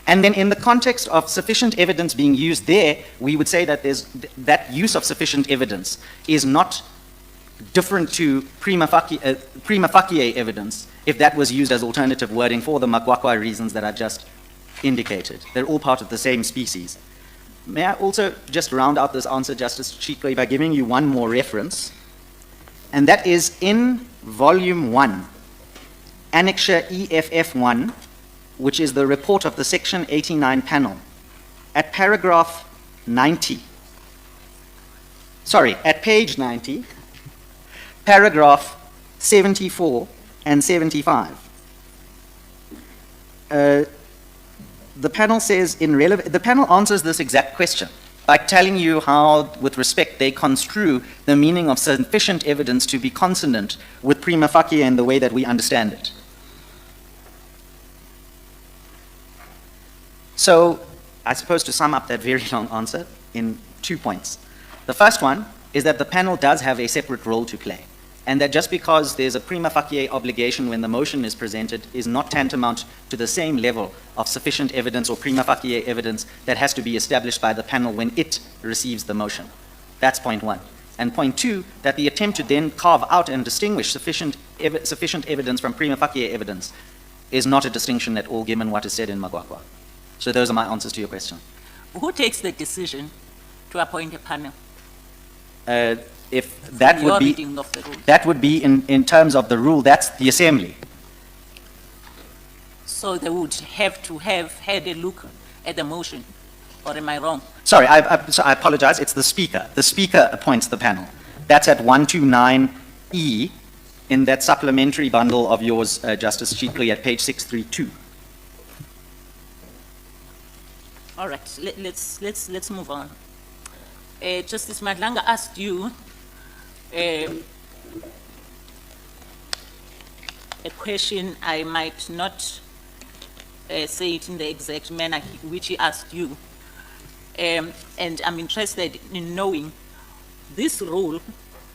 And then in the context of sufficient evidence being used there, we would say that that use of sufficient evidence is not different to prima facie evidence if that was used as alternative wording for the Makwakwa reasons that I've just indicated. They're all part of the same species. May I also just round out this answer, Justice Chikwe, by giving you one more reference, and that is in Volume 1, Annexure EFF 1, which is the report of the Section 89 panel, at paragraph 90. Sorry, at page 90, paragraph 74 and 75. The panel says the panel answers this exact question by telling you how, with respect, they construe the meaning of sufficient evidence to be consonant with prima facie in the way that we understand it. So, I suppose to sum up that very long answer in 2 points. The first one is that the panel does have a separate role to play, and that just because there's a prima facie obligation when the motion is presented is not tantamount to the same level of sufficient evidence or prima facie evidence that has to be established by the panel when it receives the motion. That's point one. And point two, that the attempt to then carve out and distinguish sufficient evidence from prima facie evidence is not a distinction at all given what is said in Magwakwa. So those are my answers to your question. Who takes the decision to appoint a panel? If that Your would be, reading of the rule. that would be in terms of the rule, that's the Assembly. So they would have to have had a look at the motion, or am I wrong? Sorry, I apologize, it's the Speaker. The Speaker appoints the panel. That's at 129E in that supplementary bundle of yours, Justice Chikwe, at page 632. All right, let's move on. Justice Madlanga asked you a question. I might not say it in the exact manner which he asked you. And I'm interested in knowing this rule,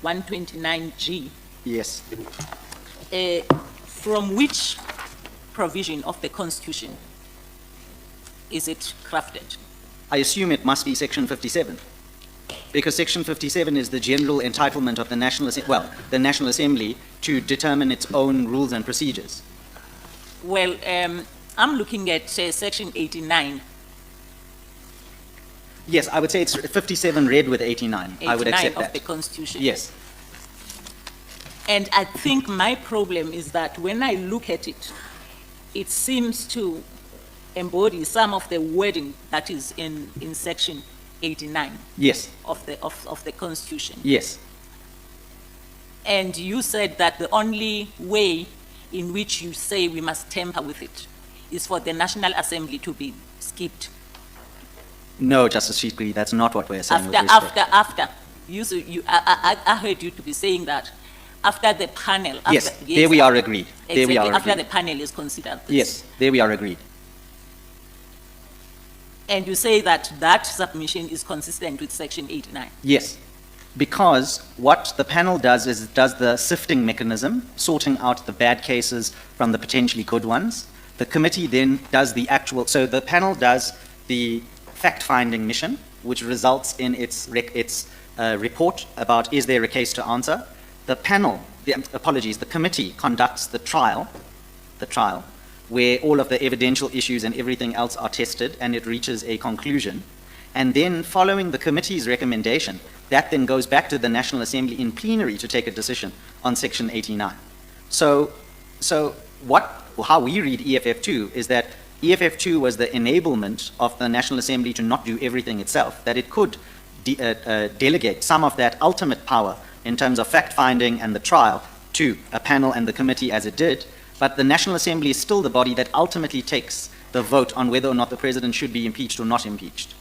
129G, Yes. from which provision of the Constitution is it crafted? I assume it must be Section 57, because Section 57 is the general entitlement of the the National Assembly to determine its own rules and procedures. Well, I'm looking at Section 89. Yes, I would say it's 57 read with 89. I would 89 accept of that. the Constitution. Yes. And I think my problem is that when I look at it, it seems to embody some of the wording that is in section 89 Yes, of the Constitution. yes. And you said that the only way in which you say we must tamper with it is for the National Assembly to be skipped. No, Justice Sheetley, that's not what we're saying. After. I heard you to be saying that after the panel. Yes, there we are agreed. There we Exactly, are after agreed. the panel is considered this. Yes, there we are agreed. And you say that that submission is consistent with section 89. Yes, because what the panel does is it does the sifting mechanism, sorting out the bad cases from the potentially good ones. The committee then does the actual, so the panel does the fact-finding mission, which results in its report about is there a case to answer. The panel, the committee conducts the trial, where all of the evidential issues and everything else are tested, and it reaches a conclusion. And then, following the committee's recommendation, that then goes back to the National Assembly in plenary to take a decision on Section 89. So how we read EFF2 is that EFF2 was the enablement of the National Assembly to not do everything itself, that it could delegate some of that ultimate power in terms of fact-finding and the trial to a panel and the committee as it did, but the National Assembly is still the body that ultimately takes the vote on whether or not the president should be impeached or not impeached.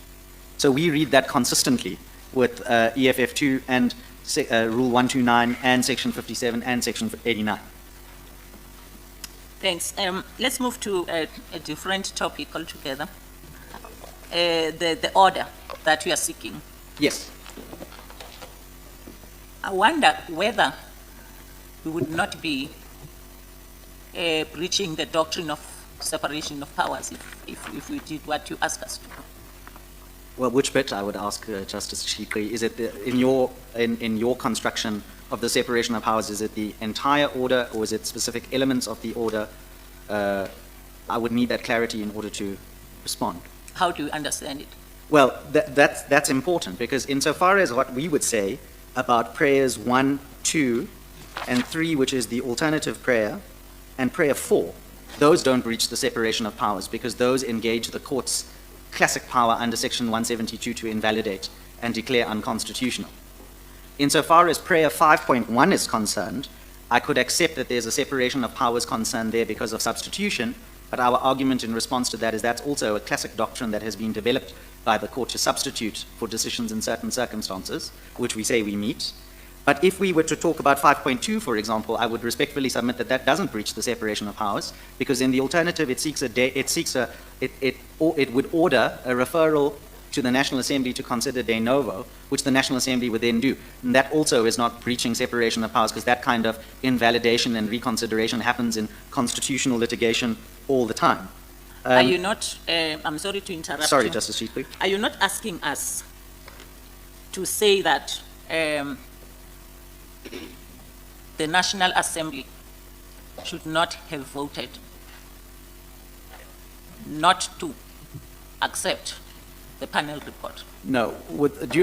So we read that consistently with EFF2 and Rule 129 and Section 57 and Section 89. Thanks. Let's move to a different topic altogether. The order that we are seeking. Yes. I wonder whether we would not be breaching the doctrine of separation of powers if we did what you ask us to do. Well, which bit, I would ask Justice Sheetley, is it in your construction of the separation of powers, is it the entire order or is it specific elements of the order? I would need that clarity in order to respond. How do you understand it? Well, that's important, because insofar as what we would say about prayers 1, 2, and 3, which is the alternative prayer, and prayer 4, those don't breach the separation of powers because those engage the court's classic power under Section 172 to invalidate and declare unconstitutional. Insofar as prayer 5.1 is concerned, I could accept that there's a separation of powers concern there because of substitution, but our argument in response to that is that's also a classic doctrine that has been developed by the court to substitute for decisions in certain circumstances, which we say we meet. But if we were to talk about 5.2, for example, I would respectfully submit that that doesn't breach the separation of powers, because in the alternative, it would order a referral to the National Assembly to consider de novo, which the National Assembly would then do. And that also is not breaching separation of powers, because that kind of invalidation and reconsideration happens in constitutional litigation all the time. Are you not, I'm sorry to interrupt Sorry, you. Justice Sheetley. Are you not asking us to say that the National Assembly should not have voted not to accept the panel report? No,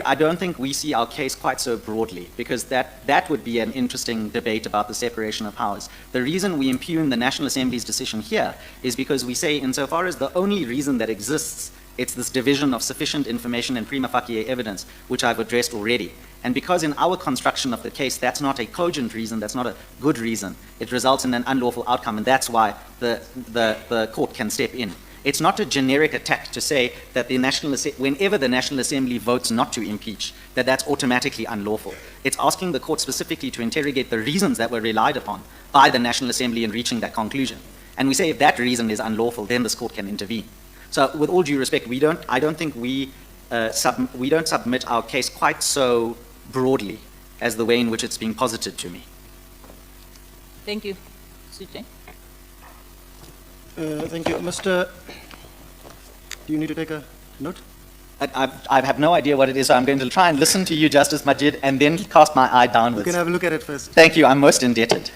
I don't think we see our case quite so broadly, because that would be an interesting debate about the separation of powers. The reason we impugn the National Assembly's decision here is because we say, insofar as the only reason that exists, it's this division of sufficient information and prima facie evidence, which I've addressed already. And because in our construction of the case, that's not a cogent reason, that's not a good reason, it results in an unlawful outcome, and that's why the court can step in. It's not a generic attack to say that whenever the National Assembly votes not to impeach, that's automatically unlawful. It's asking the court specifically to interrogate the reasons that were relied upon by the National Assembly in reaching that conclusion. And we say if that reason is unlawful, then this court can intervene. So with all due respect, I don't think we don't submit our case quite so broadly as the way in which it's being posited to me. Thank you. Sujay. Thank you. Mr. Do you need to take a note? I have no idea what it is, so I'm going to try and listen to you, Justice Majid, and then cast my eye You downwards. can have a look at it first. Thank you. I'm most indebted.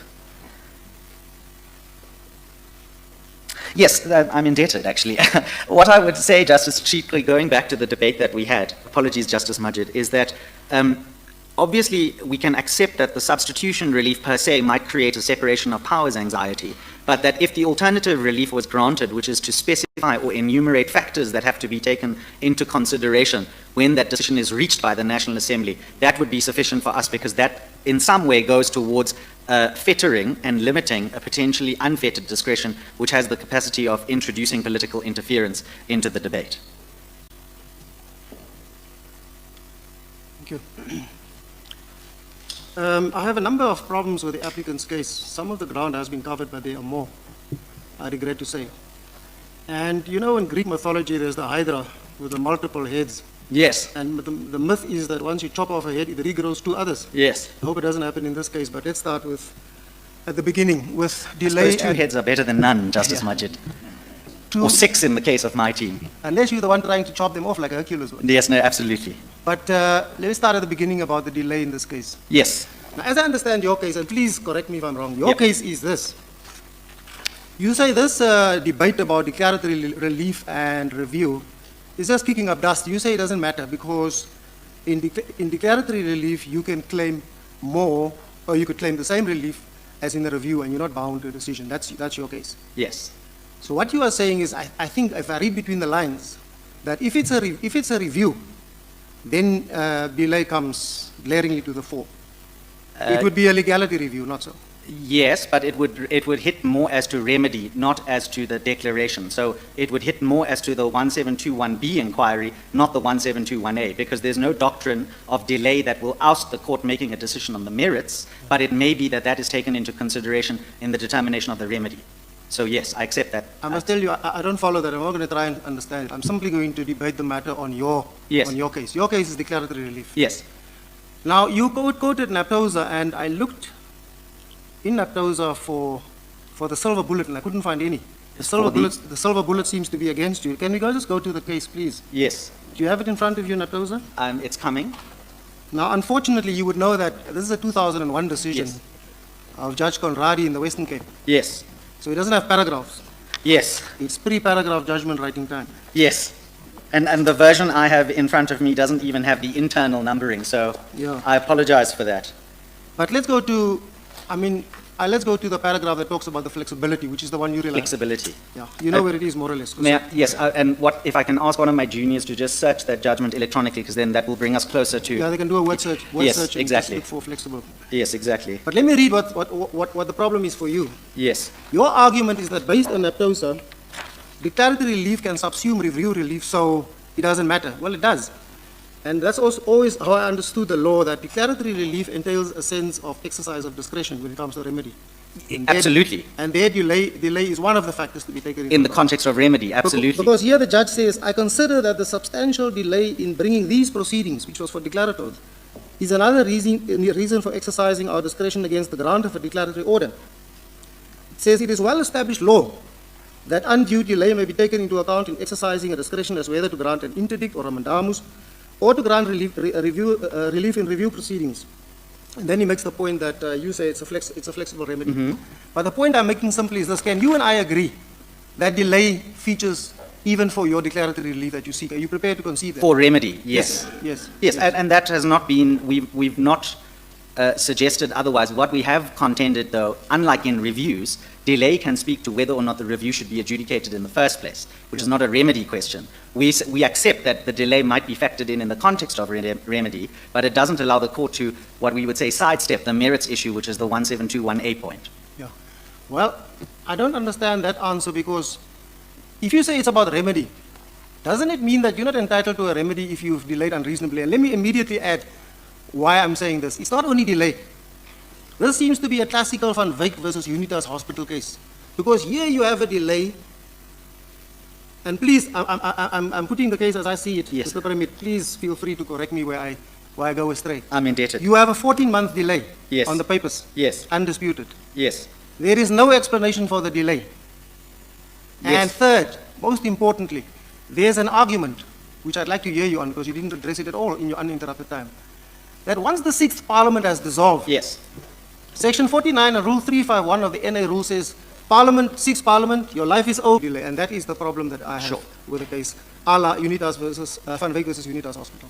Yes, I'm indebted, actually. What I would say, Justice Sheetley, going back to the debate that we had, apologies, Justice Majid, is that obviously we can accept that the substitution relief per se might create a separation of powers anxiety, but that if the alternative relief was granted, which is to specify or enumerate factors that have to be taken into consideration when that decision is reached by the National Assembly, that would be sufficient for us, because that in some way goes towards fettering and limiting a potentially unfettered discretion which has the capacity of introducing political interference into the debate. Thank you. I have a number of problems with the applicant's case. Some of the ground has been covered, but there are more, I regret to say. And you know, in Greek mythology, there's the Hydra with the multiple heads. Yes. And the myth is that once you chop off a head, it regrows two others. Yes. I hope it doesn't happen in this case, but let's start with, at the beginning, with I delay. suppose two heads are better than none, Justice Majid. Or 6 in the case of my team. Unless you're the one trying to chop them off like Hercules was. Yes, no, absolutely. But let me start at the beginning about the delay in this case. Yes. Now, as I understand your case, and please correct me if I'm wrong, your Yep. case is this. You say this debate about declaratory relief and review is just kicking up dust. You say it doesn't matter because in declaratory relief, you can claim more, or you could claim the same relief as in the review, and you're not bound to a decision. That's your case. Yes. So what you are saying is, I think if I read between the lines, that if it's a review, then delay comes glaringly to the fore. It would be a legality review, not so. Yes, but it would hit more as to remedy, not as to the declaration. So it would hit more as to the 1721B inquiry, not the 1721A, because there's no doctrine of delay that will oust the court making a decision on the merits, but it may be that that is taken into consideration in the determination of the remedy. So yes, I accept that. I must tell you, I don't follow that. I'm not going to try and understand it. I'm simply going to debate the matter on your case. Your case is declaratory relief. Yes. Now, you quoted Naptosa, and I looked in Naptosa for the silver bullet, and I couldn't find any. The silver bullet seems to be against you. Can we just go to the case, please? Yes. Do you have it in front of you, Naptosa? It's coming. Now, unfortunately, you would know that this is a 2001 decision Yes. of Judge Conradi in the Western Cape. Yes. So it doesn't have paragraphs. Yes. It's pre-paragraph judgment writing time. Yes. And the version I have in front of me doesn't even have the internal numbering, so Yeah. I apologize for that. But let's go to, let's go to the paragraph that talks about the flexibility, which is the one you rely on. Flexibility. Yeah, you know where it is more or less. Yes, and if I can ask one of my juniors to just search that judgment electronically, because then that will bring us closer to... Yeah, they can do a word search. Yes, And exactly. just look for flexible. Yes, exactly. But let me read what the problem is for you. Yes. Your argument is that based on Naptosa, declaratory relief can subsume review relief, so it doesn't matter. Well, it does. And that's also always how I understood the law, that declaratory relief entails a sense of exercise of discretion when it comes to remedy. Absolutely. And their delay is one of the factors to be taken into In the account. context of remedy, absolutely. Because here the judge says, I consider that the substantial delay in bringing these proceedings, which was for declaratory, is another reason for exercising our discretion against the grant of a declaratory order. It says it is well-established law that undue delay may be taken into account in exercising a discretion as whether to grant an interdict or a mandamus, or to grant relief in review proceedings. And then he makes the point that you say it's a flexible remedy. Mm-hmm. But the point I'm making simply is this: can you and I agree that delay features even for your declaratory relief that you seek? Are you prepared to concede that? For remedy, yes. Yes. Yes, and that has not been, we've not suggested otherwise. What we have contended, though, unlike in reviews, delay can speak to whether or not the review should be adjudicated in the first place, which is not a remedy question. We accept that the delay might be factored in the context of remedy, but it doesn't allow the court to, what we would say, sidestep the merits issue, which is the 1721A point. Yeah. Well, I don't understand that answer, because if you say it's about remedy, doesn't it mean that you're not entitled to a remedy if you've delayed unreasonably? And let me immediately add why I'm saying this. It's not only delay. This seems to be a classical Van Wyk versus Unitas hospital case, because here you have a delay. And please, I'm putting the case as I see it. Yes. Mr. Pyramid, please feel free to correct me where I go astray. I'm indebted. You have a 14-month delay Yes. on the papers. Yes. Undisputed. Yes. There is no explanation for the delay. Yes. And third, most importantly, there's an argument, which I'd like to hear you on, because you didn't address it at all in your uninterrupted time, that once the 6th Parliament has dissolved, Yes. Section 49 and Rule 351 of the NA rule says, Parliament, 6th Parliament, your life is over. And that is the problem that I have Sure. with the case, a la Unitas versus, Van Wyk versus Unitas Hospital.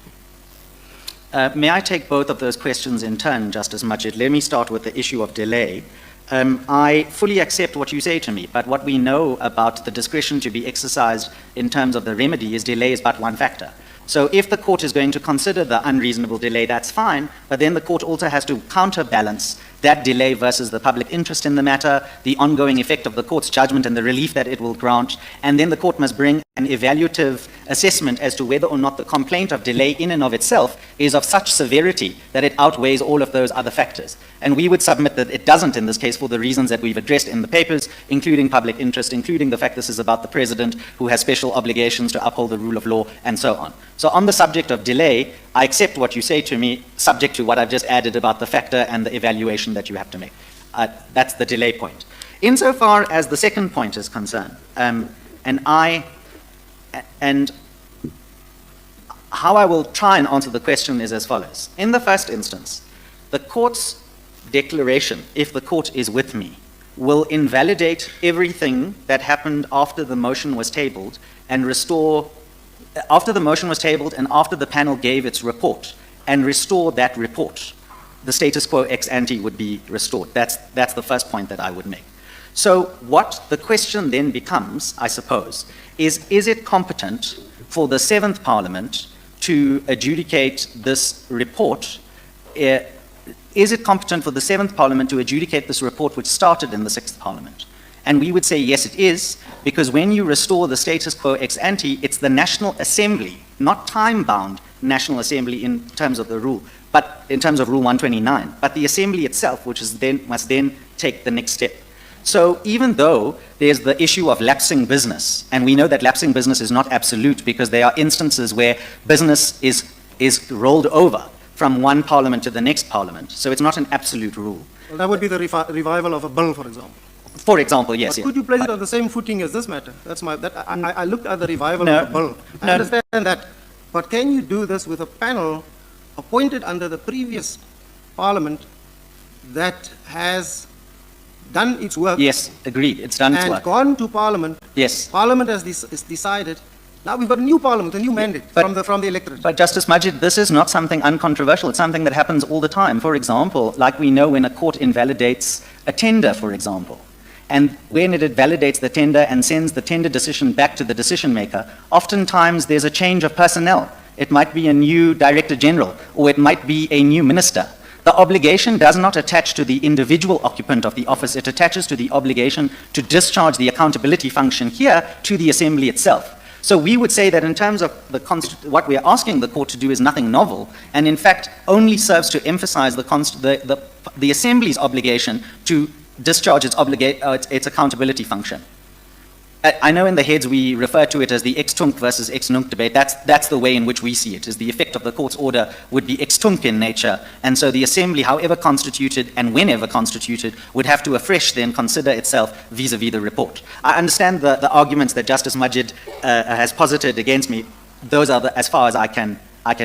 May I take both of those questions in turn, Justice Majid? Let me start with the issue of delay. I fully accept what you say to me, but what we know about the discretion to be exercised in terms of the remedy is delay is but one factor. So if the court is going to consider the unreasonable delay, that's fine, but then the court also has to counterbalance that delay versus the public interest in the matter, the ongoing effect of the court's judgment and the relief that it will grant, and then the court must bring an evaluative assessment as to whether or not the complaint of delay in and of itself is of such severity that it outweighs all of those other factors. And we would submit that it doesn't in this case for the reasons that we've addressed in the papers, including public interest, including the fact this is about the president who has special obligations to uphold the rule of law, and so on. So on the subject of delay, I accept what you say to me, subject to what I've just added about the factor and the evaluation that you have to make. That's the delay point. Insofar as the second point is concerned, and how I will try and answer the question is as follows. In the first instance, the court's declaration, if the court is with me, will invalidate everything that happened after the motion was tabled and restore, after the motion was tabled and after the panel gave its report, and restore that report. The status quo ex ante would be restored. That's the first point that I would make. So what the question then becomes, I suppose, is it competent for the 7th Parliament to adjudicate this report? Is it competent for the 7th Parliament to adjudicate this report which started in the 6th Parliament? And we would say yes, it is, because when you restore the status quo ex ante, it's the National Assembly, not time-bound National Assembly in terms of the rule, but in terms of Rule 129, but the Assembly itself, which is must then take the next step. So even though there's the issue of lapsing business, and we know that lapsing business is not absolute because there are instances where business is rolled over from one parliament to the next parliament, so it's not an absolute rule. Well, that would be the revival of a bill, for example. For example, yes. But could you place it on the same footing as this matter? I looked at the revival of a bill. I understand that. But can you do this with a panel appointed under the previous parliament that has done its work? Yes, agreed. It's done its and work. Gone to parliament. Yes. Parliament has decided. Now we've got a new parliament, a new mandate from the electorate. But Justice Majid, this is not something uncontroversial. It's something that happens all the time. For example, like we know when a court invalidates a tender, for example, and when it validates the tender and sends the tender decision back to the decision maker, oftentimes there's a change of personnel. It might be a new director general, or it might be a new minister. The obligation does not attach to the individual occupant of the office. It attaches to the obligation to discharge the accountability function here to the Assembly itself. So we would say that in terms of what we are asking the court to do is nothing novel, and in fact only serves to emphasize the Assembly's obligation to discharge its accountability function. I know in the heads we refer to it as the ex-tunc versus ex-nunc debate. That's the way in which we see it, is the effect of the court's order would be ex-tunc in nature, and so the Assembly, however constituted and whenever constituted, would have to afresh then consider itself vis-a-vis the report. I understand the arguments that Justice Majid has posited against me. Those are as far as I can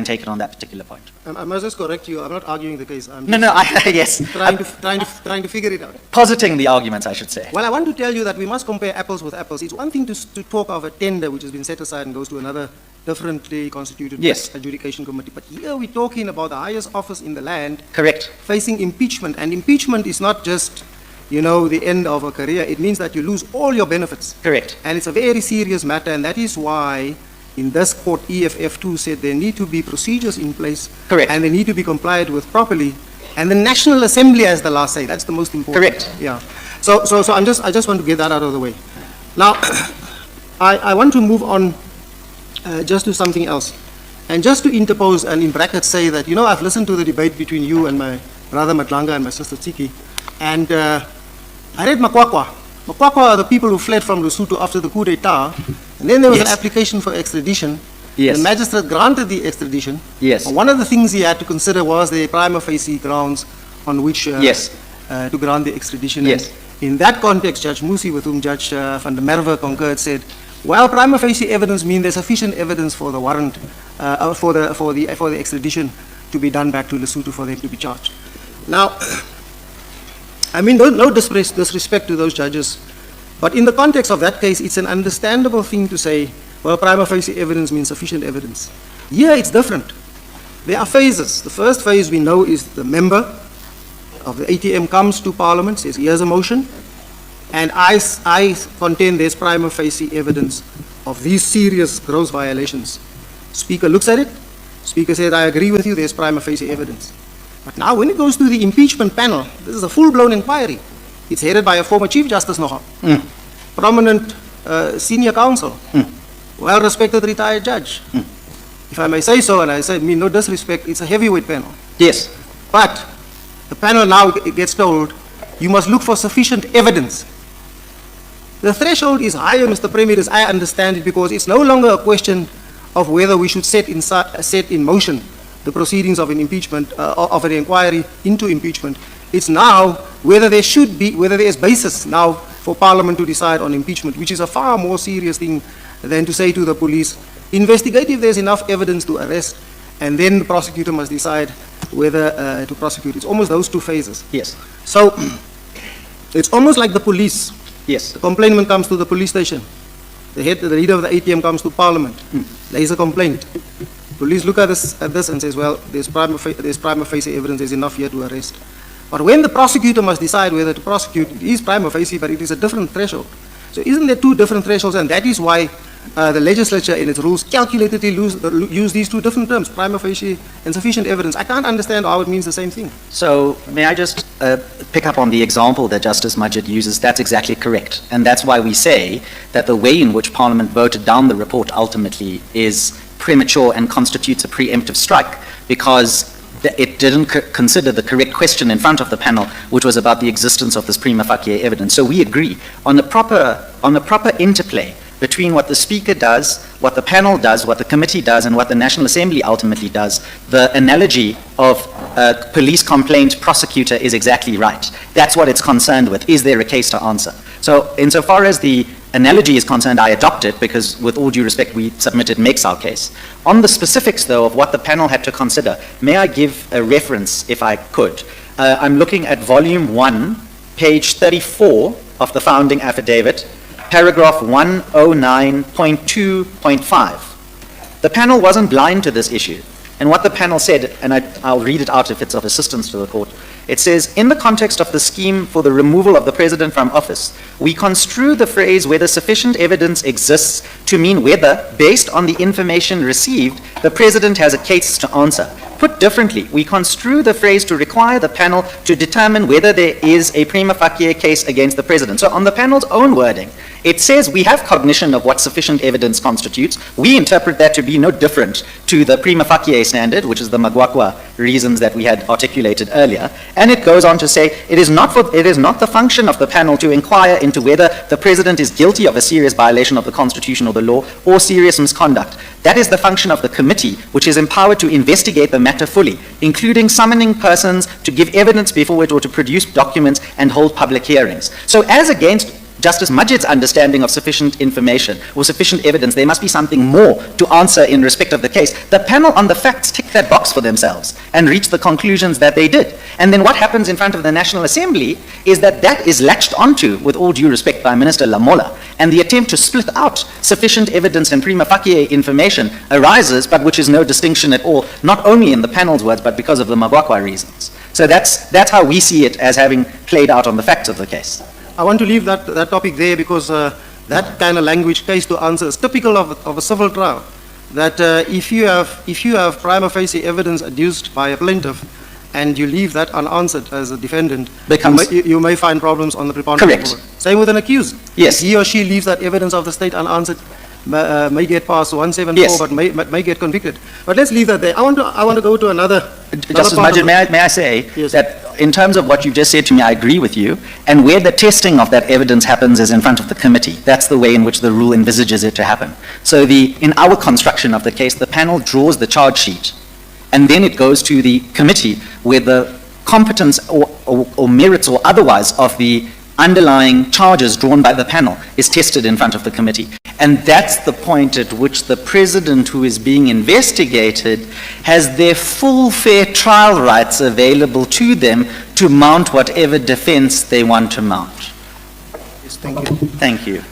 take it on that particular point. I must just correct you. I'm not arguing the case. I'm Yes. trying to figure it out. Positing the arguments, I should say. Well, I want to tell you that we must compare apples with apples. It's one thing to talk of a tender which has been set aside and goes to another differently constituted adjudication committee. But here we're talking about the highest office in the land. Correct. Facing impeachment. And impeachment is not just, the end of a career. It means that you lose all your benefits. Correct. And it's a very serious matter, and that is why in this court, EFF 2 said there need to be procedures in place. Correct. And they need to be complied with properly. And the National Assembly has the last say. That's the most important. Correct. Yeah. So I just want to get that out of the way. Now, I want to move on just to something else. And just to interpose and in brackets say that, I've listened to the debate between you and my brother Matlanga and my sister Tsiki. And I read Makwakwa. Makwakwa are the people who fled from Lesotho after the coup d'etat. And then there was an application for extradition. Yes. The magistrate granted the extradition. Yes. And one of the things he had to consider was the prima facie grounds on which to grant the extradition. Yes. And in that context, Judge Musi, with whom Judge van der Merwe concurred, said, well, prima facie evidence means there's sufficient evidence for the warrant, for the extradition to be done back to Lesotho for them to be charged. Now, I mean, no disrespect to those judges, but in the context of that case, it's an understandable thing to say, well, prima facie evidence means sufficient evidence. Here, it's different. There are phases. The first phase we know is the member of the ATM comes to Parliament, says, here's a motion, and I contend there's prima facie evidence of these serious gross violations. Speaker looks at it, Speaker said, I agree with you, there's prima facie evidence. But now when it goes to the impeachment panel, this is a full-blown inquiry. It's headed by a former Chief Justice nogal, prominent senior counsel, well-respected retired judge. If I may say so, and I say, mean no disrespect, it's a heavyweight panel. Yes. But the panel now gets told, you must look for sufficient evidence. The threshold is higher, Mr. Premier, as I understand it, because it's no longer a question of whether we should set in motion the proceedings of an impeachment, of an inquiry into impeachment. It's now whether there is basis now for Parliament to decide on impeachment, which is a far more serious thing than to say to the police, investigate if there's enough evidence to arrest, and then the prosecutor must decide whether to prosecute. It's almost those two phases. Yes. So it's almost like the police. Yes. The complainant comes to the police station. The leader of the ATM comes to Parliament. There is a complaint. Police look at this and says, well, there's prima facie evidence, there's enough here to arrest. But when the prosecutor must decide whether to prosecute, it is prima facie, but it is a different threshold. So isn't there two different thresholds? And that is why the legislature in its rules calculatedly use these two different terms, prima facie and sufficient evidence. I can't understand how it means the same thing. So may I just pick up on the example that Justice Majid uses? That's exactly correct. And that's why we say that the way in which Parliament voted down the report ultimately is premature and constitutes a preemptive strike, because it didn't consider the correct question in front of the panel, which was about the existence of this prima facie evidence. So we agree on the proper interplay between what the Speaker does, what the panel does, what the committee does, and what the National Assembly ultimately does. The analogy of police complaint prosecutor is exactly right. That's what it's concerned with. Is there a case to answer? So insofar as the analogy is concerned, I adopt it, because with all due respect, we submit it makes our case. On the specifics, though, of what the panel had to consider, may I give a reference, if I could? I'm looking at volume 1, page 34 of the founding affidavit, paragraph 109.2.5. The panel wasn't blind to this issue. And what the panel said, and I'll read it out if it's of assistance to the court, it says, in the context of the scheme for the removal of the President from office, we construe the phrase whether sufficient evidence exists to mean whether, based on the information received, the President has a case to answer. Put differently, we construe the phrase to require the panel to determine whether there is a prima facie case against the President. So on the panel's own wording, it says we have cognition of what sufficient evidence constitutes. We interpret that to be no different to the prima facie standard, which is the Magwakwa reasons that we had articulated earlier. And it goes on to say it is not the function of the panel to inquire into whether the President is guilty of a serious violation of the Constitution or the law or serious misconduct. That is the function of the committee, which is empowered to investigate the matter fully, including summoning persons to give evidence before it or to produce documents and hold public hearings. So as against Justice Majid's understanding of sufficient information or sufficient evidence, there must be something more to answer in respect of the case. The panel on the facts tick that box for themselves and reach the conclusions that they did. And then what happens in front of the National Assembly is that is latched onto, with all due respect, by Minister Lamola, and the attempt to split out sufficient evidence and prima facie information arises, but which is no distinction at all, not only in the panel's words, but because of the Magwakwa reasons. So that's how we see it as having played out on the facts of the case. I want to leave that topic there because that kind of language, case to answer, is typical of a civil trial. That if you have prima facie evidence adduced by a plaintiff and you leave that unanswered as a defendant, you may find problems on the preponderance. Correct. Same with an accused. Yes. If he or she leaves that evidence of the state unanswered, may get past 174, yes, but may get convicted. But let's leave that there. I want to go to another. Justice Majid, may I say yes, that in terms of what you've just said to me, I agree with you, and where the testing of that evidence happens is in front of the committee. That's the way in which the rule envisages it to happen. So in our construction of the case, the panel draws the charge sheet, and then it goes to the committee where the competence or merits or otherwise of the underlying charges drawn by the panel is tested in front of the committee. And that's the point at which the President who is being investigated has their full fair trial rights available to them to mount whatever defense they want to mount. Yes, thank you. Thank you.